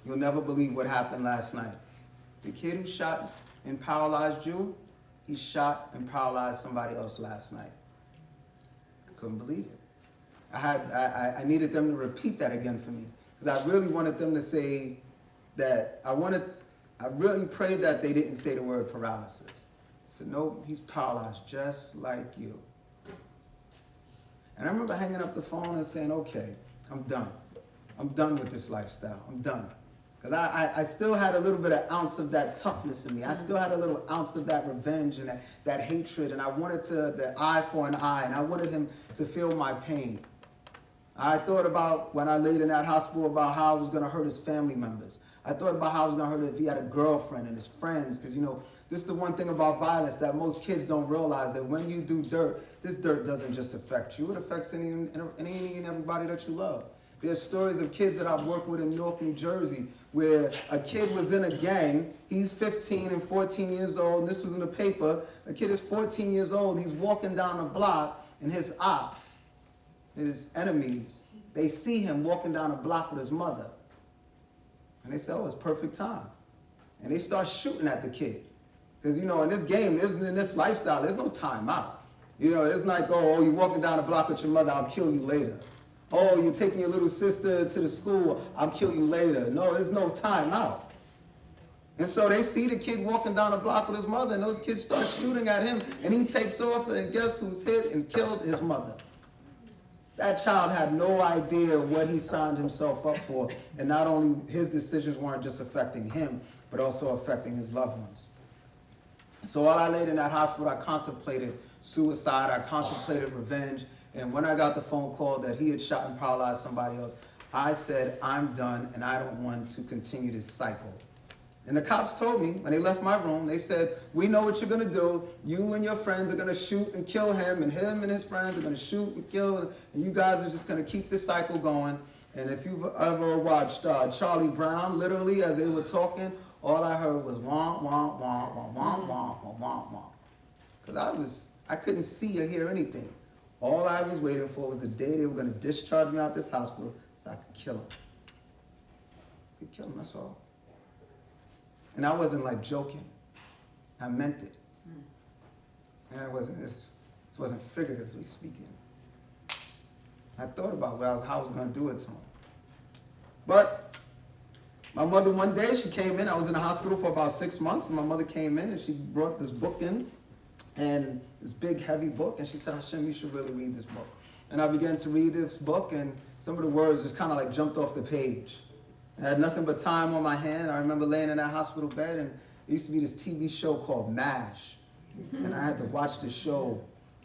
"You'll never believe what happened last night. The kid who shot and paralyzed you, he shot and paralyzed somebody else last night." I couldn't believe it. I needed them to repeat that again for me, because I really wanted them to say that, I really prayed that they didn't say the word paralysis. I said, "No, he's paralyzed just like you." And I remember hanging up the phone and saying, "Okay, I'm done. I'm done with this lifestyle. I'm done." Because I still had a little bit of ounce of that toughness in me. I still had a little ounce of that revenge and that hatred. And I wanted the eye for an eye. And I wanted him to feel my pain. I thought about, when I laid in that hospital, about how I was going to hurt his family members. I thought about how I was going to hurt him if he had a girlfriend and his friends. Because, you know, this is the one thing about violence that most kids don't realize, that when you do dirt, this dirt doesn't just affect you. It affects any and everybody that you love. There's stories of kids that I've worked with in Newark, New Jersey, where a kid was in a gang. He's 15 and 14 years old, and this was in the paper. A kid is 14 years old. He's walking down a block, and his ops, his enemies, they see him walking down a block with his mother. And they say, "Oh, it's perfect time." And they start shooting at the kid. Because, you know, in this game, in this lifestyle, there's no time out. You know, it's like, oh, you're walking down the block with your mother, I'll kill you later. Oh, you're taking your little sister to the school, I'll kill you later. No, there's no time out. And so they see the kid walking down the block with his mother, and those kids start shooting at him, and he takes off, and guess who's hit and killed? His mother. That child had no idea what he signed himself up for, and not only his decisions weren't just affecting him, but also affecting his loved ones. So while I laid in that hospital, I contemplated suicide, I contemplated revenge, and when I got the phone call that he had shot and paralyzed somebody else, I said, "I'm done, and I don't want to continue this cycle." And the cops told me, when they left my room, they said, "We know what you're going to do. You and your friends are going to shoot and kill him and his friends are going to shoot and kill, and you guys are just going to keep this cycle going." And if you've ever watched Charlie Brown, literally, as they were talking, all I heard was womp, womp, womp, womp, womp, womp, womp, womp. Because I couldn't see or hear anything. All I was waiting for was the day they were going to discharge me out this hospital so I could kill him. I could kill him, that's all. And I wasn't like joking. I meant it. And this wasn't figuratively speaking. I thought about how I was going to do it to him. But my mother, one day, she came in. I was in the hospital for about 6 months, and my mother came in, and she brought this book in, and this big, heavy book, and she said, "Hashim, you should really read this book." And I began to read this book, and some of the words just kind of like jumped off the page. I had nothing but time on my hand. I remember laying in that hospital bed, and there used to be this TV show called MASH, and I had to watch the show.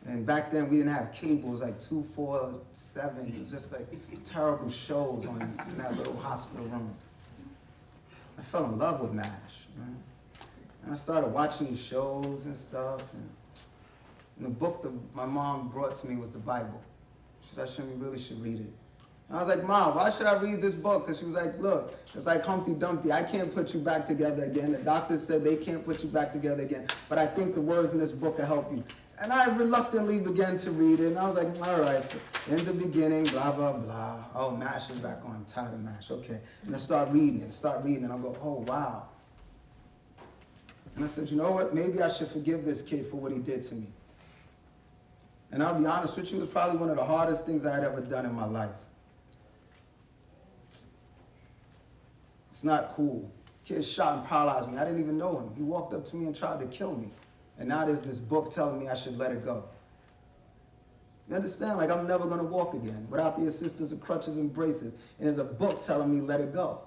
And back then, we didn't have cable. It was like 2, 4, 7. It was just like terrible shows in that little hospital room. I fell in love with MASH, man. And I started watching these shows and stuff. And the book that my mom brought to me was the Bible. She said, "Hashim, you really should read it." And I was like, "Mom, why should I read this book?" Because she was like, "Look, it's like Humpty Dumpty. I can't put you back together again. The doctor said they can't put you back together again. But I think the words in this book will help you." And I reluctantly began to read it. And I was like, "All right, in the beginning, blah, blah, blah. Oh, MASH is back on. I'm tired of MASH. Okay." And I start reading, and I go, "Oh, wow." And I said, "You know what? Maybe I should forgive this kid for what he did to me." And I'll be honest with you, it was probably one of the hardest things I had ever done in my life. It's not cool. Kid shot and paralyzed me. I didn't even know him. He walked up to me and tried to kill me. And now there's this book telling me I should let it go. You understand? Like, I'm never going to walk again without the assistance of crutches and braces. And there's a book telling me let it go.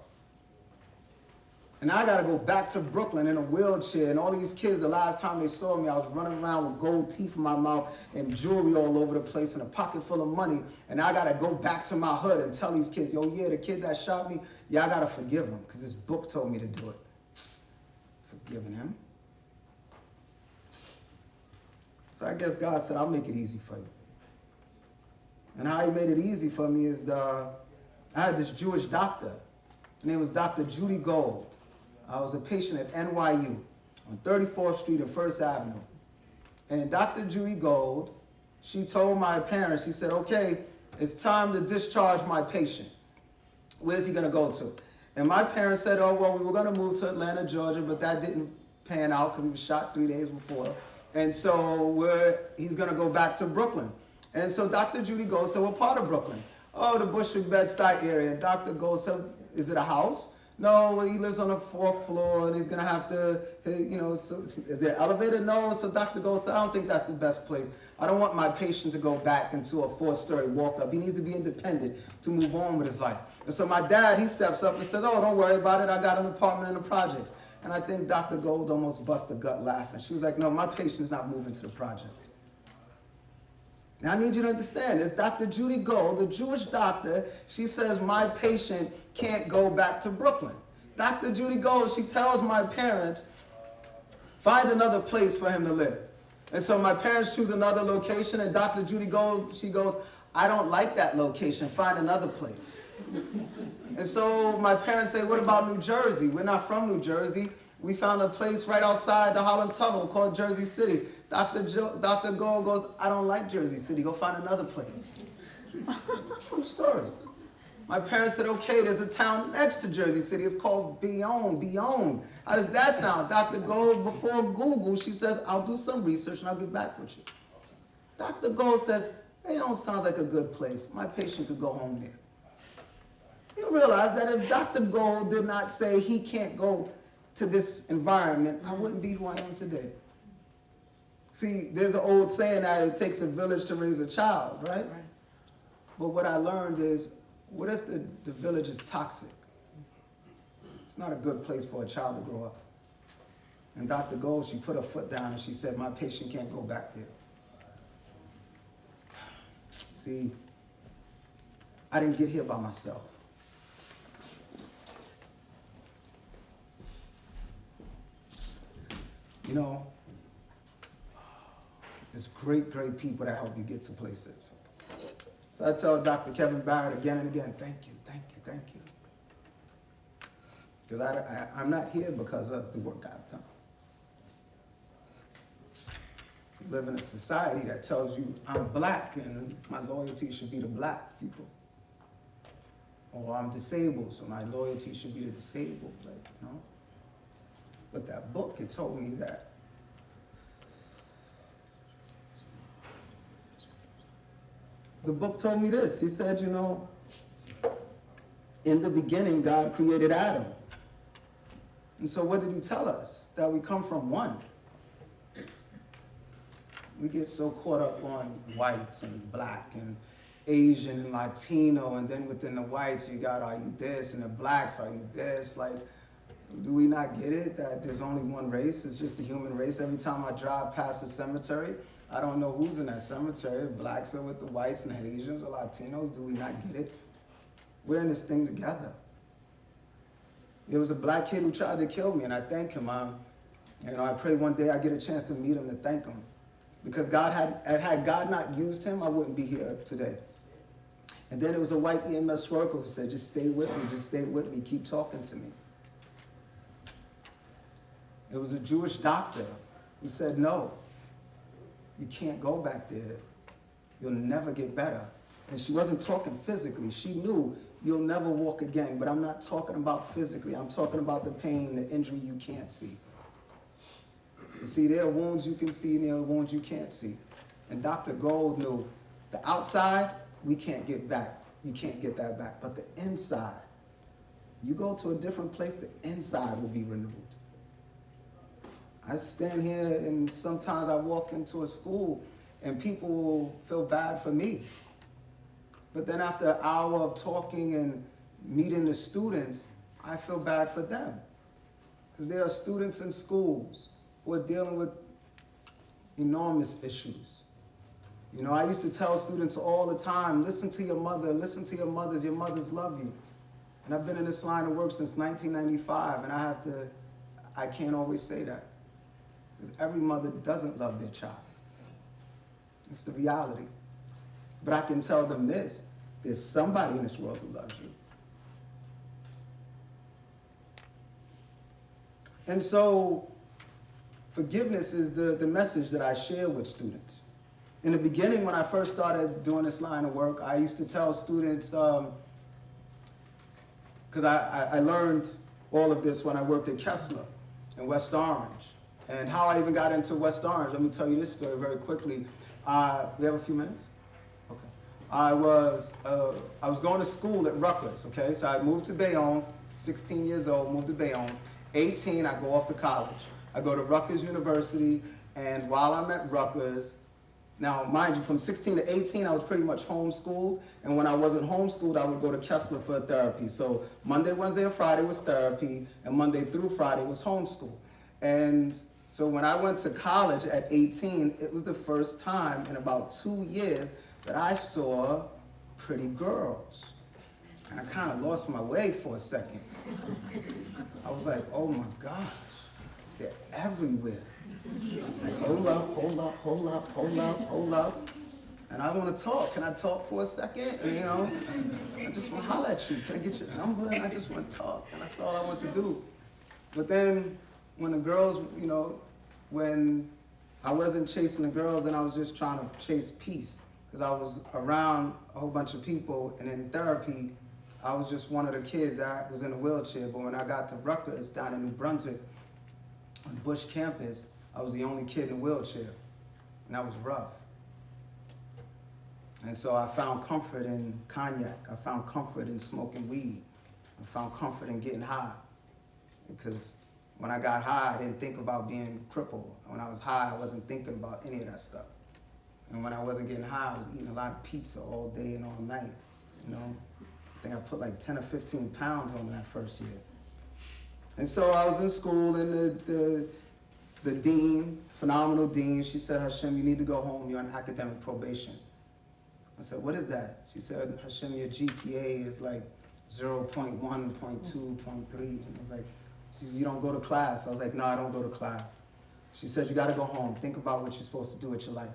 And I gotta go back to Brooklyn in a wheelchair, and all these kids, the last time they saw me, I was running around with gold teeth in my mouth and jewelry all over the place and a pocket full of money. And I gotta go back to my hood and tell these kids, yo, yeah, the kid that shot me, yeah, I gotta forgive him, because this book told me to do it. Forgiving him. So I guess God said, I'll make it easy for you. And how he made it easy for me is I had this Jewish doctor. Her name was Dr. Judy Gold. I was a patient at NYU on 34th Street and 1st Avenue. And Dr. Judy Gold, she told my parents, she said, okay, it's time to discharge my patient. Where's he gonna go to? And my parents said, oh, well, we were gonna move to Atlanta, Georgia, but that didn't pan out because he was shot 3 days before. And so he's gonna go back to Brooklyn. And so Dr. Judy Gold said, what part of Brooklyn? Oh, the Bushwick Bed-Stuy area. Dr. Gold said, is it a house? No, he lives on the 4th floor and he's gonna have to, you know, so, is there an elevator? No. So Dr. Gold said, I don't think that's the best place. I don't want my patient to go back into a 4-story walk-up. He needs to be independent to move on with his life. And so my dad, he steps up and says, oh, don't worry about it. I got an apartment in the projects. And I think Dr. Gold almost bust a gut laughing. She was like, no, my patient's not moving to the projects. Now I need you to understand, it's Dr. Judy Gold, the Jewish doctor. She says my patient can't go back to Brooklyn. Dr. Judy Gold, she tells my parents, find another place for him to live. And so my parents choose another location, and Dr. Judy Gold, she goes, I don't like that location, find another place. And so my parents say, what about New Jersey? We're not from New Jersey. We found a place right outside the Harlem Tunnel called Jersey City. Dr. Gold goes, I don't like Jersey City, go find another place. True story. My parents said, okay, there's a town next to Jersey City, it's called Bayonne. How does that sound? Dr. Gold, before Google, she says, I'll do some research and I'll get back with you. Dr. Gold says, Bayonne sounds like a good place. My patient could go home there. You realize that if Dr. Gold did not say he can't go to this environment, I wouldn't be who I am today. See, there's an old saying that it takes a village to raise a child, right? Right. But what I learned is, what if the village is toxic? It's not a good place for a child to grow up. And Dr. Gold, she put her foot down and she said, my patient can't go back there. See, I didn't get here by myself. You know, there's great, great people that help you get to places. So I tell Dr. Kevin Barrett again and again, thank you, thank you, thank you. Because I'm not here because of the work I've done. We live in a society that tells you I'm black and my loyalty should be to black people. Or I'm disabled, so my loyalty should be to disabled, like, you know. But that book, it told me that the book told me this. He said, you know, in the beginning, God created Adam. And so what did he tell us? That we come from one. We get so caught up on white and black and Asian and Latino, and then within the whites, you got, are you this? And the blacks, are you this? Like, do we not get it that there's only one race? It's just the human race. Every time I drive past a cemetery, I don't know who's in that cemetery. Blacks are with the whites and Asians or Latinos. Do we not get it? We're in this thing together. There was a black kid who tried to kill me, and I thank him. I pray one day I get a chance to meet him to thank him. Because had God not used him, I wouldn't be here today. And then there was a white EMS worker who said, just stay with me, keep talking to me. There was a Jewish doctor who said, no, you can't go back there. You'll never get better. And she wasn't talking physically. She knew you'll never walk again, but I'm not talking about physically. I'm talking about the pain, the injury you can't see. You see, there are wounds you can see and there are wounds you can't see. And Dr. Gold knew the outside, we can't get back. You can't get that back. But the inside, you go to a different place, the inside will be renewed. I stand here and sometimes I walk into a school and people will feel bad for me. But then after an hour of talking and meeting the students, I feel bad for them. Because there are students in schools who are dealing with enormous issues. You know, I used to tell students all the time, listen to your mother, listen to your mothers love you. And I've been in this line of work since 1995, and I can't always say that. Because every mother doesn't love their child. It's the reality. But I can tell them this, there's somebody in this world who loves you. And so, forgiveness is the message that I share with students. In the beginning, when I first started doing this line of work, I used to tell students, because I learned all of this when I worked at Kessler in West Orange. And how I even got into West Orange, let me tell you this story very quickly. We have a few minutes? Okay. I was going to school at Rutgers, okay? So I moved to Bayonne, 16 years old, moved to Bayonne. 18, I go off to college. I go to Rutgers University, and while I'm at Rutgers, now mind you, from 16 to 18, I was pretty much homeschooled, and when I wasn't homeschooled, I would go to Kessler for therapy. So Monday, Wednesday, and Friday was therapy, and Monday through Friday was homeschool. And so when I went to college at 18, it was the first time in about 2 years that I saw pretty girls. And I kind of lost my way for a second. I was like, oh my gosh, they're everywhere. I was like, hold up. And I want to talk. Can I talk for a second? And, you know, I just want to holler at you. Can I get your number? And I just want to talk. And that's all I want to do. But then when the girls, you know, when I wasn't chasing the girls, then I was just trying to chase peace. Because I was around a whole bunch of people, and in therapy, I was just one of the kids that was in a wheelchair. But when I got to Rutgers down in New Brunswick, on Bush campus, I was the only kid in a wheelchair. And that was rough. And so I found comfort in cognac. I found comfort in smoking weed. I found comfort in getting high. Because when I got high, I didn't think about being crippled. When I was high, I wasn't thinking about any of that stuff. And when I wasn't getting high, I was eating a lot of pizza all day and all night, you know. I think I put like 10 or 15 pounds on that first year. And so I was in school, and the dean, phenomenal dean, she said, Hashim, you need to go home, you're on academic probation. I said, what is that? She said, Hashim, your GPA is like 0.1, 0.2, 0.3. And I was like, she said, you don't go to class? I was like, no, I don't go to class. She said, you gotta go home, think about what you're supposed to do with your life,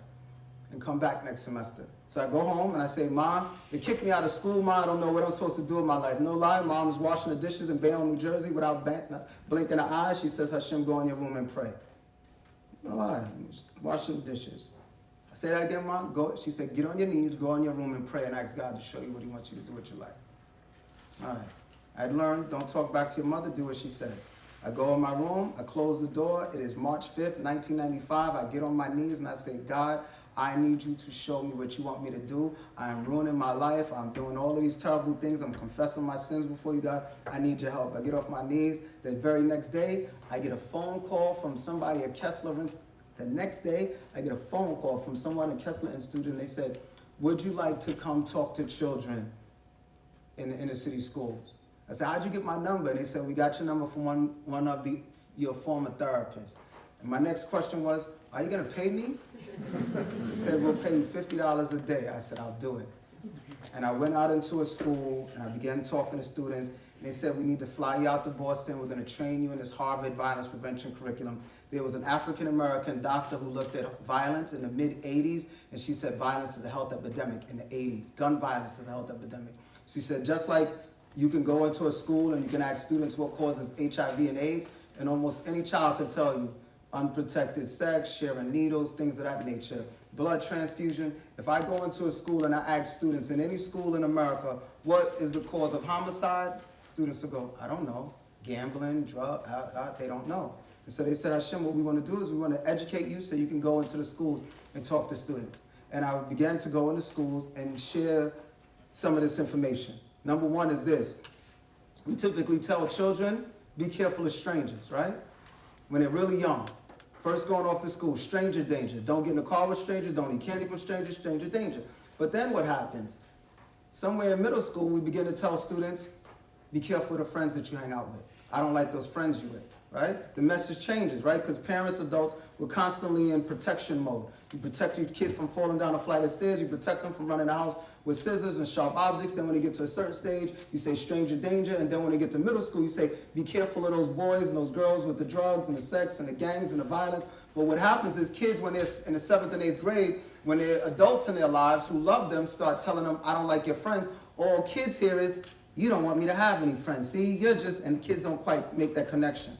and come back next semester. So I go home and I say, Mom, they kicked me out of school, Mom, I don't know what I'm supposed to do with my life. No lie, Mom was washing the dishes in Bayonne, New Jersey without blinking her eyes. She says, Hashim, go in your room and pray. No lie, washing the dishes. I say that again, Mom, go. She said, get on your knees, go in your room and pray and ask God to show you what he wants you to do with your life. All right. I'd learned, don't talk back to your mother, do what she says. I go in my room, I close the door. It is March 5th, 1995. I get on my knees and I say, God, I need you to show me what you want me to do. I am ruining my life. I'm doing all of these terrible things. I'm confessing my sins before you, God. I need your help. I get off my knees. The very next day, I get a phone call from somebody at Kessler. The next day, I get a phone call from someone at Kessler Institute, and they said, would you like to come talk to children in the inner city schools? I said, how'd you get my number? And they said, we got your number from one of your former therapists. And my next question was, are you gonna pay me? They said, we'll pay you $50 a day. I said, I'll do it. And I went out into a school and I began talking to students, and they said, we need to fly you out to Boston. We're gonna train you in this Harvard violence prevention curriculum. There was an African-American doctor who looked at violence in the mid-'80s, and she said violence is a health epidemic in the '80s. Gun violence is a health epidemic. She said, just like you can go into a school and you can ask students what causes HIV and AIDS, and almost any child can tell you unprotected sex, sharing needles, things of that nature, blood transfusion. If I go into a school and I ask students in any school in America, what is the cause of homicide? Students will go, I don't know. Gambling, drug, they don't know. And so they said, Hashim, what we want to do is we want to educate you so you can go into the schools and talk to students. And I began to go into schools and share some of this information. Number one is this. We typically tell children, be careful of strangers, right? When they're really young. First going off to school, stranger danger. Don't get in the car with strangers, don't eat candy from strangers, stranger danger. But then what happens? Somewhere in middle school, we begin to tell students, be careful of the friends that you hang out with. I don't like those friends you with. right? The message changes, right? Because parents, adults, we're constantly in protection mode. You protect your kid from falling down a flight of stairs. You protect them from running the house with scissors and sharp objects. Then when they get to a certain stage, you say stranger danger. And then when they get to middle school, you say be careful of those boys and those girls with the drugs and the sex and the gangs and the violence. But what happens is kids, when they're in the 7th and 8th grade, when they're adults in their lives who love them, start telling them, I don't like your friends. All kids hear is, you don't want me to have any friends. See, you're just, and kids don't quite make that connection.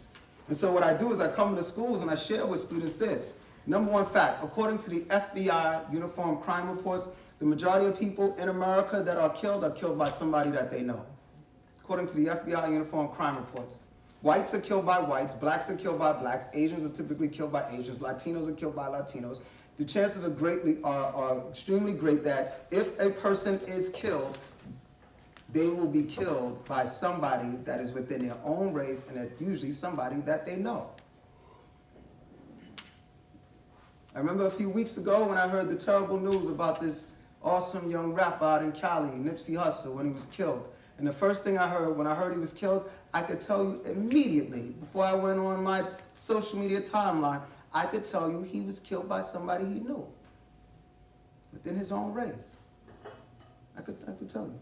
And so what I do is I come to schools and I share with students this. Number one fact, according to the FBI Uniform Crime Reports, the majority of people in America that are killed by somebody that they know. According to the FBI Uniform Crime Reports. Whites are killed by whites, blacks are killed by blacks, Asians are typically killed by Asians, Latinos are killed by Latinos. The chances are extremely great that if a person is killed, they will be killed by somebody that is within their own race, and it's usually somebody that they know. I remember a few weeks ago when I heard the terrible news about this awesome young rapper out in Cali, Nipsey Hussle, when he was killed. And the first thing I heard, when I heard he was killed, I could tell you immediately, before I went on my social media timeline, I could tell you he was killed by somebody he knew, within his own race. I could tell you.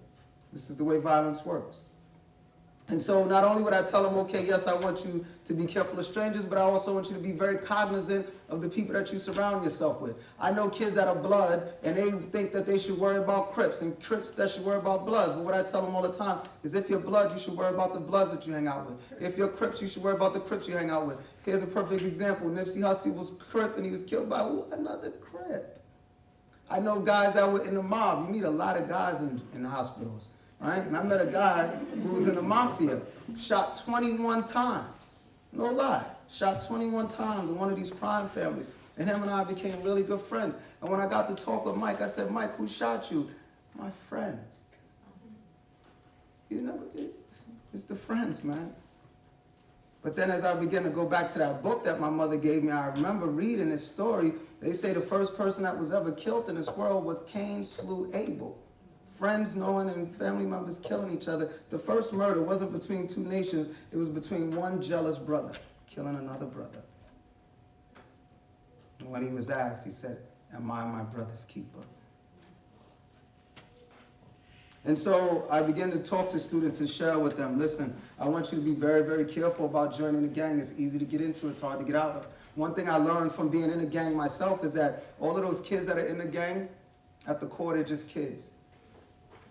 This is the way violence works. And so not only would I tell them, okay, yes, I want you to be careful of strangers, but I also want you to be very cognizant of the people that you surround yourself with. I know kids that are blood, and they think that they should worry about Crips, and Crips that should worry about Bloods. But what I tell them all the time is if you're blood, you should worry about the Bloods that you hang out with. If you're Crips, you should worry about the Crips you hang out with. Here's a perfect example. Nipsey Hussle was Crip, and he was killed by who? Another Crip. I know guys that were in the mob. You meet a lot of guys in the hospitals. Right? And I met a guy who was in the mafia, shot 21 times. No lie. Shot 21 times in one of these crime families. And him and I became really good friends. And when I got to talk with Mike, I said, Mike, who shot you? My friend. You know, it's the friends, man. But then as I began to go back to that book that my mother gave me, I remember reading this story. They say the first person that was ever killed in this world was Cain slew Abel. Friends knowing and family members killing each other. The first murder wasn't between two nations. It was between one jealous brother killing another brother. And when he was asked, he said, am I my brother's keeper? And so I began to talk to students and share with them, listen, I want you to be very, very careful about joining a gang. It's easy to get into, it's hard to get out of. One thing I learned from being in a gang myself is that all of those kids that are in the gang, at the core, they're just kids.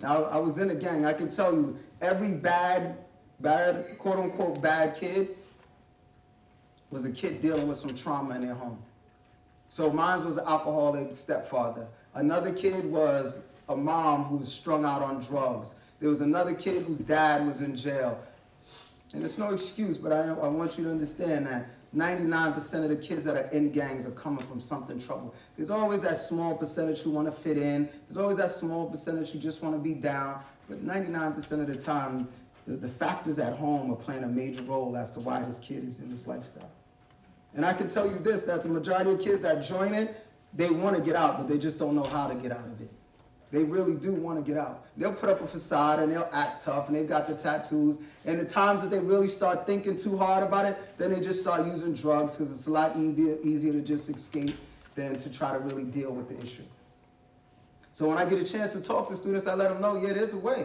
Now, I was in a gang. I can tell you, every bad, quote-unquote, bad kid was a kid dealing with some trauma in their home. So mine was an alcoholic stepfather. Another kid was a mom who was strung out on drugs. There was another kid whose dad was in jail. And it's no excuse, but I want you to understand that 99% of the kids that are in gangs are coming from something trouble. There's always that small percentage who want to fit in. There's always that small percentage who just want to be down. But 99% of the time, the factors at home are playing a major role as to why this kid is in this lifestyle. And I can tell you this, that the majority of kids that join it, they want to get out, but they just don't know how to get out of it. They really do want to get out. They'll put up a facade and they'll act tough and they've got the tattoos. And the times that they really start thinking too hard about it, then they just start using drugs because it's a lot easier to just escape than to try to really deal with the issue. So when I get a chance to talk to students, I let them know, yeah, there's a way.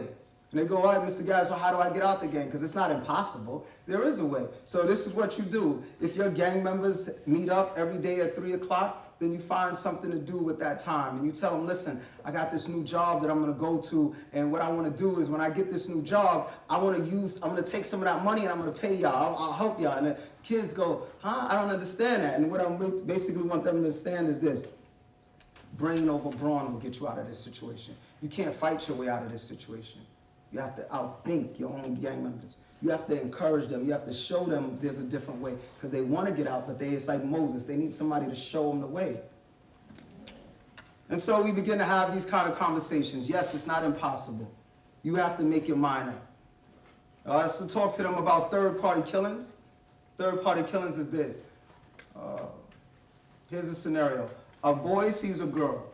And they go, all right, Mr. Garrett, so how do I get out the gang? Because it's not impossible. There is a way. So this is what you do. If your gang members meet up every day at 3 o'clock, then you find something to do with that time. And you tell them, listen, I got this new job that I'm going to go to. And what I want to do is when I get this new job, I'm going to take some of that money and I'm going to pay y'all. I'll help y'all. And the kids go, huh? I don't understand that. And what I basically want them to understand is this. Brain over brawn will get you out of this situation. You can't fight your way out of this situation. You have to outthink your own gang members. You have to encourage them. You have to show them there's a different way. Because they want to get out, but it's like Moses. They need somebody to show them the way. And so we begin to have these kind of conversations. Yes, it's not impossible. You have to make your mind up. So talk to them about third-party killings. Third-party killings is this. Here's a scenario. A boy sees a girl.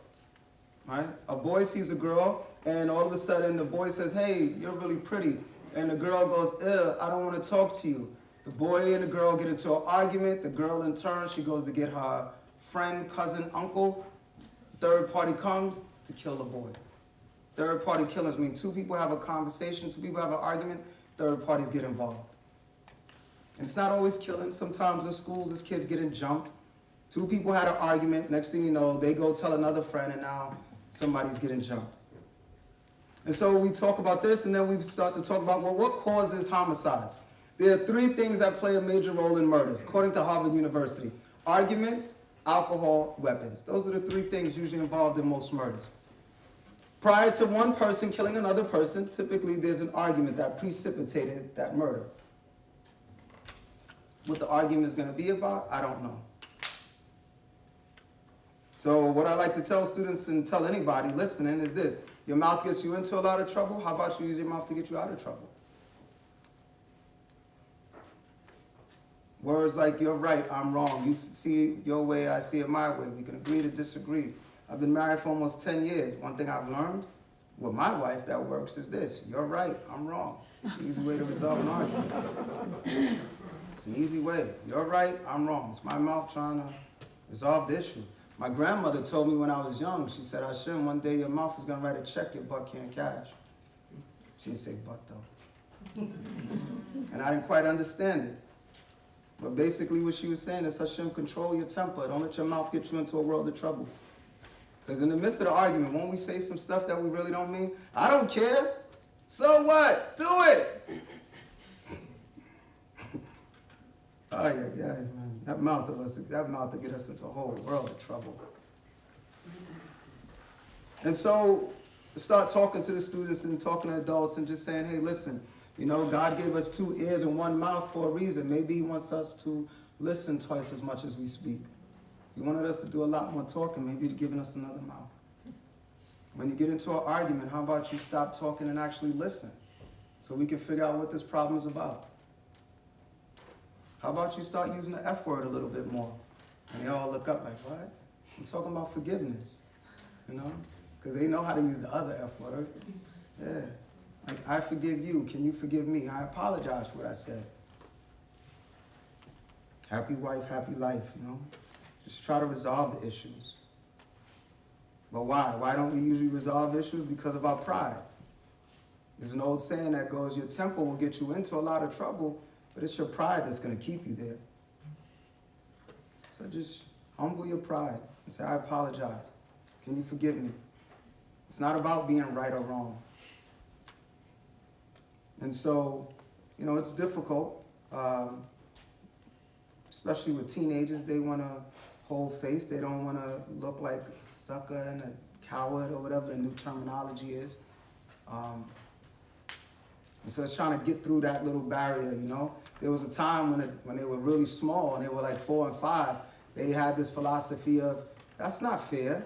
Right? A boy sees a girl, and all of a sudden the boy says, hey, you're really pretty. And the girl goes, I don't want to talk to you. The boy and the girl get into an argument. The girl in turn, she goes to get her friend, cousin, uncle. Third party comes to kill the boy. Third party killings mean two people have a conversation, two people have an argument, third parties get involved. And it's not always killing. Sometimes in schools, as kids getting jumped. Two people had an argument. Next thing you know, they go tell another friend, and now somebody's getting jumped. And so we talk about this, and then we start to talk about, well, what causes homicides? There are three things that play a major role in murders, according to Harvard University. Arguments, alcohol, weapons. Those are the three things usually involved in most murders. Prior to one person killing another person, typically there's an argument that precipitated that murder. What the argument is going to be about, I don't know. So what I like to tell students and tell anybody listening is this: your mouth gets you into a lot of trouble. How about you use your mouth to get you out of trouble? Words like "you're right, I'm wrong," "you see it your way, I see it my way," we can agree to disagree. I've been married for almost 10 years. One thing I've learned with my wife that works is this: you're right, I'm wrong. Easy way to resolve an argument. It's an easy way. You're right, I'm wrong. It's my mouth trying to resolve the issue. My grandmother told me when I was young, she said, "Hashim, one day your mouth is going to write a check your butt can't cash." She didn't say butt, though. And I didn't quite understand it. But basically what she was saying is, Hashim, control your temper. Don't let your mouth get you into a world of trouble. Because in the midst of the argument, won't we say some stuff that we really don't mean? I don't care. So what? Do it. Oh, yeah, man. That mouth will get us into a whole world of trouble. And so, start talking to the students and talking to adults and just saying, hey, listen, you know, God gave us 2 ears and 1 mouth for a reason. Maybe he wants us to listen twice as much as we speak. He wanted us to do a lot more talking. Maybe he's giving us another mouth. When you get into an argument, how about you stop talking and actually listen so we can figure out what this problem is about? How about you start using the F word a little bit more? And they all look up like, what? I'm talking about forgiveness, you know? Because they know how to use the other F word. Yeah. Like, I forgive you. Can you forgive me? I apologize for what I said. Happy wife, happy life, you know? Just try to resolve the issues. But why? Why don't we usually resolve issues? Because of our pride. There's an old saying that goes, your temper will get you into a lot of trouble, but it's your pride that's going to keep you there. So just humble your pride and say, I apologize. Can you forgive me? It's not about being right or wrong. And so, you know, it's difficult, especially with teenagers. They want to hold face. They don't want to look like a sucker and a coward or whatever the new terminology is. And so it's trying to get through that little barrier, you know. There was a time when they were really small and they were like 4 and 5, they had this philosophy of, that's not fair.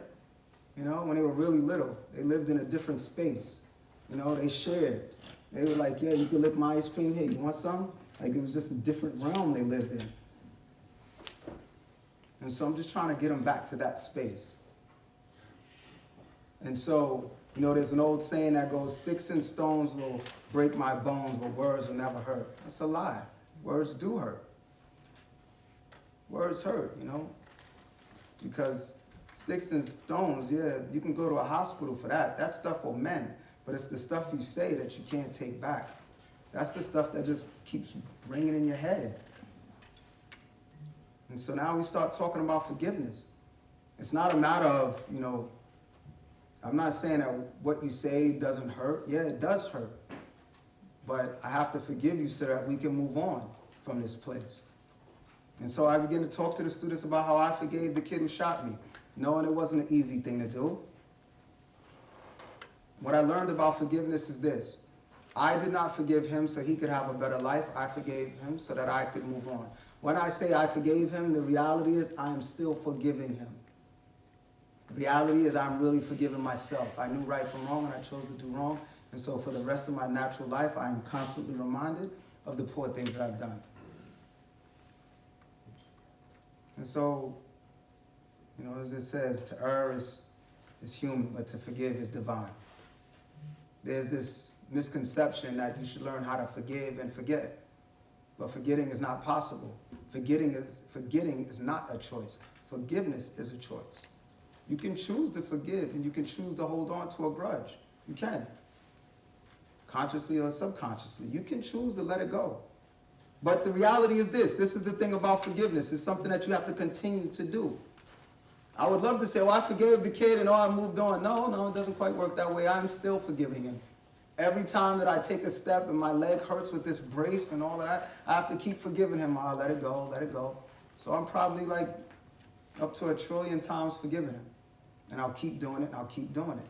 You know, when they were really little, they lived in a different space. You know, they shared. They were like, yeah, you can lick my ice cream. Hey, you want some? Like, it was just a different realm they lived in. And so I'm just trying to get them back to that space. And so, you know, there's an old saying that goes, sticks and stones will break my bones, but words will never hurt. That's a lie. Words do hurt. Words hurt, you know, because sticks and stones, yeah, you can go to a hospital for that. That stuff will mend, but it's the stuff you say that you can't take back. That's the stuff that just keeps ringing in your head. And so now we start talking about forgiveness. It's not a matter of, you know, I'm not saying that what you say doesn't hurt. Yeah, it does hurt. But I have to forgive you so that we can move on from this place. And so I begin to talk to the students about how I forgave the kid who shot me, knowing it wasn't an easy thing to do. What I learned about forgiveness is this. I did not forgive him so he could have a better life. I forgave him so that I could move on. When I say I forgave him, the reality is I am still forgiving him. The reality is I'm really forgiving myself. I knew right from wrong and I chose to do wrong. And so for the rest of my natural life, I am constantly reminded of the poor things that I've done. And so, you know, as it says, to err is human, but to forgive is divine. There's this misconception that you should learn how to forgive and forget. but forgetting is not possible. Forgetting is not a choice. Forgiveness is a choice. You can choose to forgive, and you can choose to hold on to a grudge. You can. Consciously or subconsciously. You can choose to let it go. But the reality is this. This is the thing about forgiveness. It's something that you have to continue to do. I would love to say, well, I forgave the kid and I moved on. No, it doesn't quite work that way. I'm still forgiving him. Every time that I take a step and my leg hurts with this brace and all of that, I have to keep forgiving him. I'll let it go, let it go. So I'm probably like up to 1 trillion times forgiving him. And I'll keep doing it, and I'll keep doing it.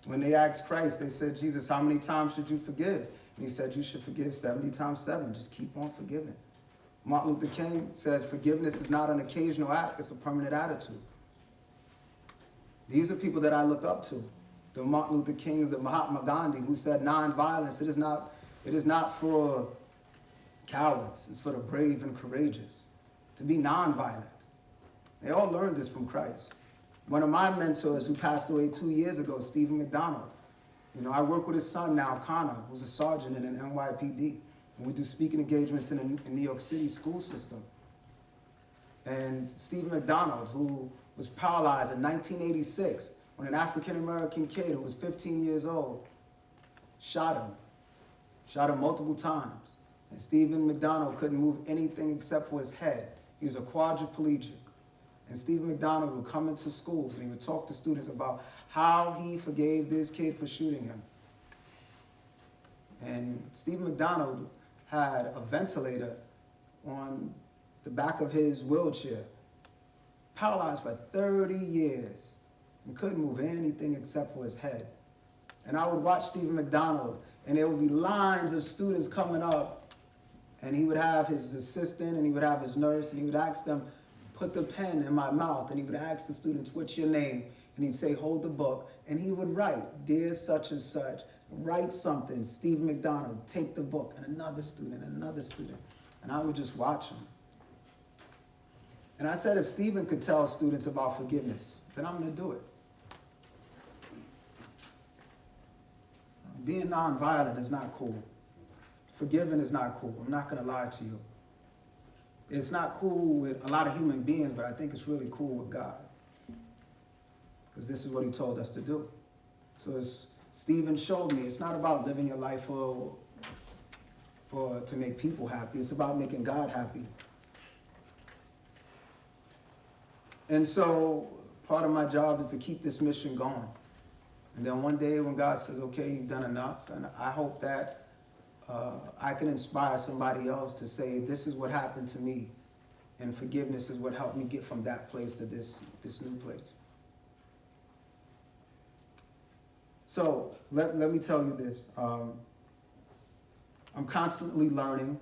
When they asked Christ, they said, Jesus, how many times should you forgive? And he said, you should forgive 70 times 7. Just keep on forgiving. Martin Luther King says, forgiveness is not an occasional act, it's a permanent attitude. These are people that I look up to. The Martin Luther Kings, the Mahatma Gandhi, who said nonviolence, it is not for cowards, it's for the brave and courageous. To be nonviolent. They all learned this from Christ. One of my mentors who passed away 2 years ago, Stephen McDonald. I work with his son now, Connor, who's a sergeant in an NYPD. And we do speaking engagements in the New York City school system. And Stephen McDonald, who was paralyzed in 1986 when an African-American kid who was 15 years old shot him multiple times. And Stephen McDonald couldn't move anything except for his head. He was a quadriplegic. And Stephen McDonald would come into schools and he would talk to students about how he forgave this kid for shooting him. And Stephen McDonald had a ventilator on the back of his wheelchair, paralyzed for 30 years, and couldn't move anything except for his head. And I would watch Stephen McDonald, and there would be lines of students coming up, and he would have his assistant, and he would have his nurse, and he would ask them, put the pen in my mouth, and he would ask the students, what's your name? And he'd say, hold the book, and he would write, dear such and such, write something, Stephen McDonald, take the book, and another student, and I would just watch him. And I said, if Stephen could tell students about forgiveness, then I'm going to do it. Being nonviolent is not cool. Forgiving is not cool. I'm not going to lie to you. It's not cool with a lot of human beings, but I think it's really cool with God. Because this is what he told us to do. So as Stephen showed me, it's not about living your life to make people happy. It's about making God happy. And so part of my job is to keep this mission going. And then one day when God says, okay, you've done enough, and I hope that I can inspire somebody else to say, this is what happened to me, and forgiveness is what helped me get from that place to this new place. So let me tell you this. I'm constantly learning,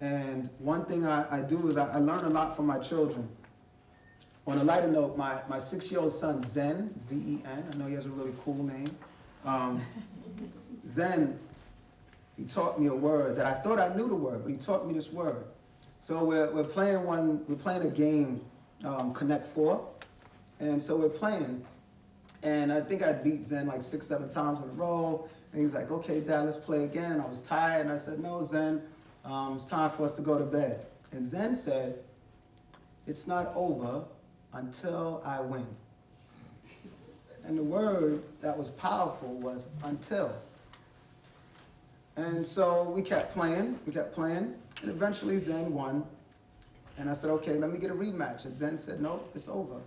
and one thing I do is I learn a lot from my children. On a lighter note, my 6-year-old son, Zen, Z-E-N, I know he has a really cool name. Zen, he taught me a word that I thought I knew the word, but he taught me this word. So we're playing a game, Connect 4, and so we're playing, and I think I beat Zen like 6-7 times in a row, and he's like, okay, Dad, let's play again, and I was tired, and I said, no, Zen, it's time for us to go to bed. And Zen said, it's not over until I win. And the word that was powerful was until. And so we kept playing, and eventually Zen won. And I said, okay, let me get a rematch. And Zen said, nope, it's over.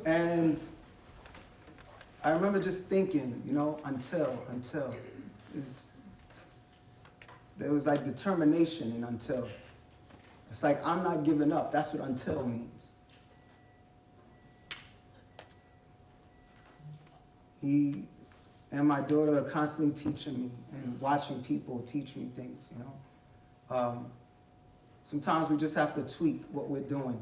And I remember just thinking, until. There was like determination in until. It's like, I'm not giving up. That's what until means. He and my daughter are constantly teaching me and watching people teach me things, Sometimes we just have to tweak what we're doing.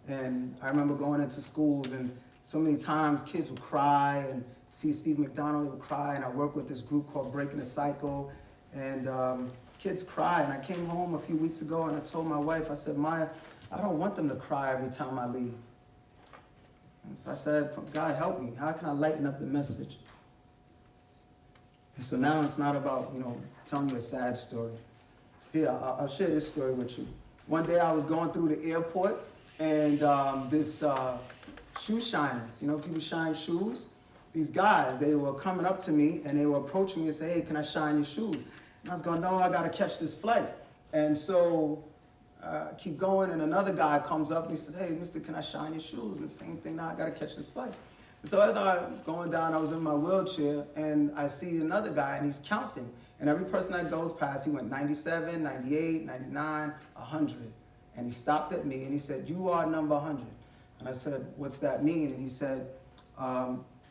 And I remember going into schools, and so many times kids would cry, and see Steve McDonald would cry, and I work with this group called Breaking the Cycle, and kids cry. And I came home a few weeks ago, and I told my wife, I said, Maya, I don't want them to cry every time I leave. And so I said, God, help me. How can I lighten up the message? So now it's not about, telling you a sad story. Here, I'll share this story with you. One day I was going through the airport, and this shoe shiners, people shine shoes. These guys, they were coming up to me, and they were approaching me and say, hey, can I shine your shoes? And I was going, no, I got to catch this flight. And so I keep going, and another guy comes up, and he says, hey, mister, can I shine your shoes? And same thing, now I got to catch this flight. And so as I'm going down, I was in my wheelchair, and I see another guy, and he's counting. And every person that goes past, he went 97, 98, 99, 100. And he stopped at me, and he said, you are number 100. And I said, what's that mean? And he said,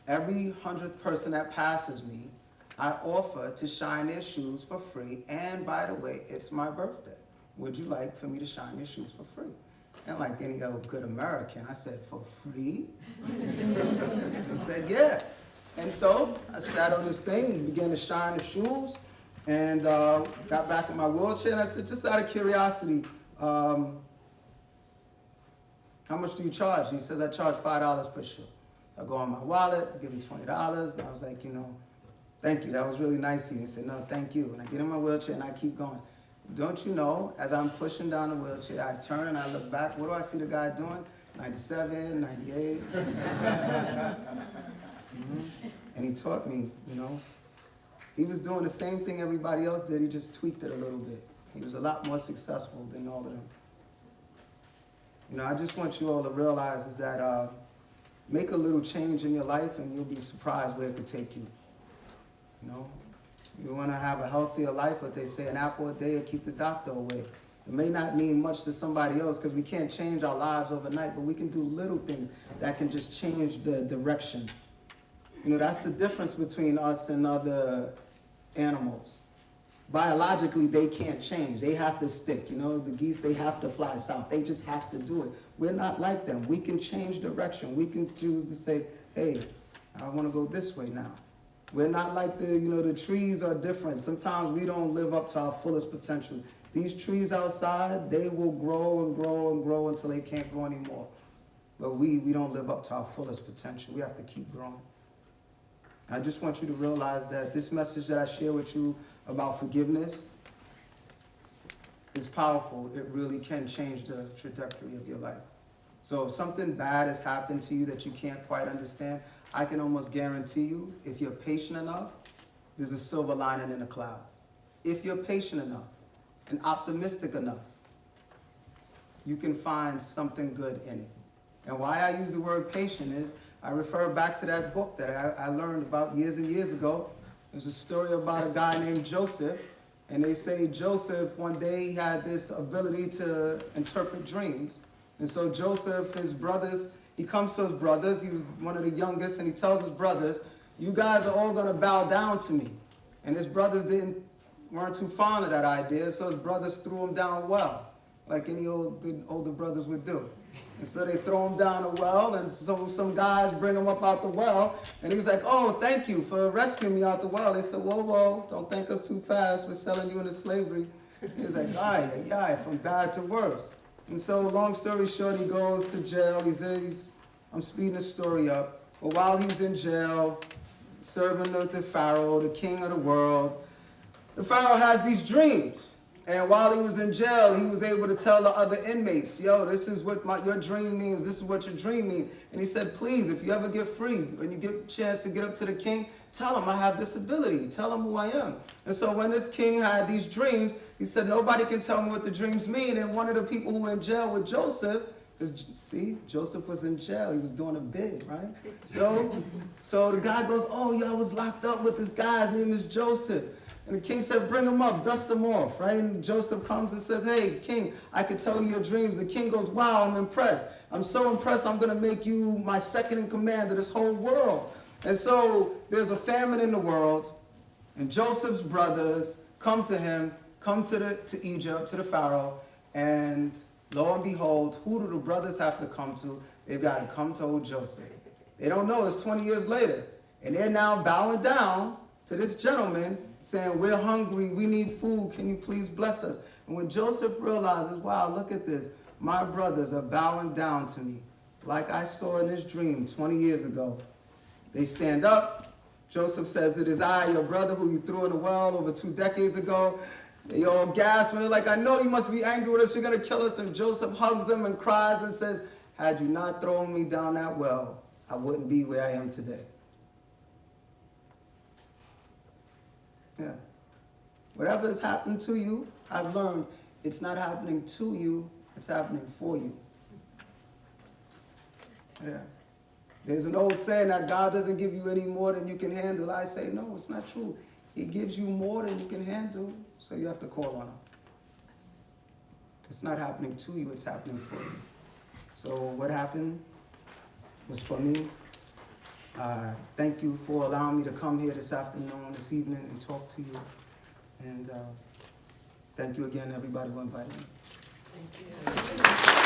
every 100th person that passes me, I offer to shine their shoes for free. And by the way, it's my birthday. Would you like for me to shine your shoes for free? And like any old good American, I said, for free? He said, yeah. And so I sat on this thing and began to shine the shoes, and got back in my wheelchair, and I said, just out of curiosity, how much do you charge? And he said, I charge $5 per shoe. So I go on my wallet, I give him $20, and I was like, thank you, that was really nice of you. He said, no, thank you. And I get in my wheelchair and I keep going. Don't you know, as I'm pushing down the wheelchair, I turn and I look back, what do I see the guy doing? 97, 98. And he taught me, he was doing the same thing everybody else did, he just tweaked it a little bit. He was a lot more successful than all of them. I just want you all to realize is that make a little change in your life and you'll be surprised where it could take you. You want to have a healthier life, but they say an apple a day will keep the doctor away. It may not mean much to somebody else because we can't change our lives overnight, but we can do little things that can just change the direction. That's the difference between us and other animals. Biologically, they can't change. They have to stick. The geese, they have to fly south. They just have to do it. We're not like them. We can change direction. We can choose to say, hey, I want to go this way now. We're not like the trees are different. Sometimes we don't live up to our fullest potential. These trees outside, they will grow and grow and grow until they can't grow anymore. But we don't live up to our fullest potential. We have to keep growing. I just want you to realize that this message that I share with you about forgiveness is powerful. It really can change the trajectory of your life. So if something bad has happened to you that you can't quite understand, I can almost guarantee you, if you're patient enough, there's a silver lining in the cloud. If you're patient enough and optimistic enough, you can find something good in it. And why I use the word patient is, I refer back to that book that I learned about years and years ago. There's a story about a guy named Joseph, and they say Joseph, one day he had this ability to interpret dreams. And so Joseph, his brothers, he comes to his brothers, he was one of the youngest, and he tells his brothers, you guys are all gonna bow down to me. And his brothers weren't too fond of that idea, so his brothers threw him down a well, like any good older brothers would do. And so they throw him down a well, and so some guys bring him up out the well, and he was like, oh, thank you for rescuing me out the well. They said, whoa, whoa, don't thank us too fast, we're selling you into slavery. He's like, aye, from bad to worse. And so long story short, he goes to jail, I'm speeding the story up, but while he's in jail, serving the Pharaoh, the king of the world, the Pharaoh has these dreams. And while he was in jail, he was able to tell the other inmates, yo, this is what your dream means, this is what your dream means. And he said, please, if you ever get free, when you get a chance to get up to the king, tell him I have this ability, tell him who I am. And so when this king had these dreams, he said, nobody can tell me what the dreams mean. And one of the people who were in jail with Joseph, because see, Joseph was in jail, he was doing a bid, right? So the guy goes, oh, yeah, I was locked up with this guy, his name is Joseph. And the king said, bring him up, dust him off, right? And Joseph comes and says, hey, king, I can tell you your dreams. The king goes, wow, I'm impressed. I'm so impressed, I'm going to make you my second in command of this whole world. And so there's a famine in the world, and Joseph's brothers come to him, come to Egypt, to the Pharaoh, and lo and behold, who do the brothers have to come to? They've got to come to old Joseph. They don't know, it's 20 years later. And they're now bowing down to this gentleman, saying, we're hungry, we need food, can you please bless us? And when Joseph realizes, wow, look at this, my brothers are bowing down to me, like I saw in this dream 20 years ago. They stand up, Joseph says, "It is I, your brother, who you threw in the well over 2 decades ago." They all gasp and they're like, "I know you must be angry with us. You're going to kill us." And Joseph hugs them and cries and says, "Had you not thrown me down that well, I wouldn't be where I am today." Yeah. Whatever has happened to you, I've learned it's not happening to you, it's happening for you. Yeah. There's an old saying that God doesn't give you any more than you can handle. I say, no, it's not true. He gives you more than you can handle, so you have to call on him. It's not happening to you, it's happening for you. So what happened was for me. Thank you for allowing me to come here this afternoon, this evening, and talk to you. And thank you again, everybody who invited me. Thank you.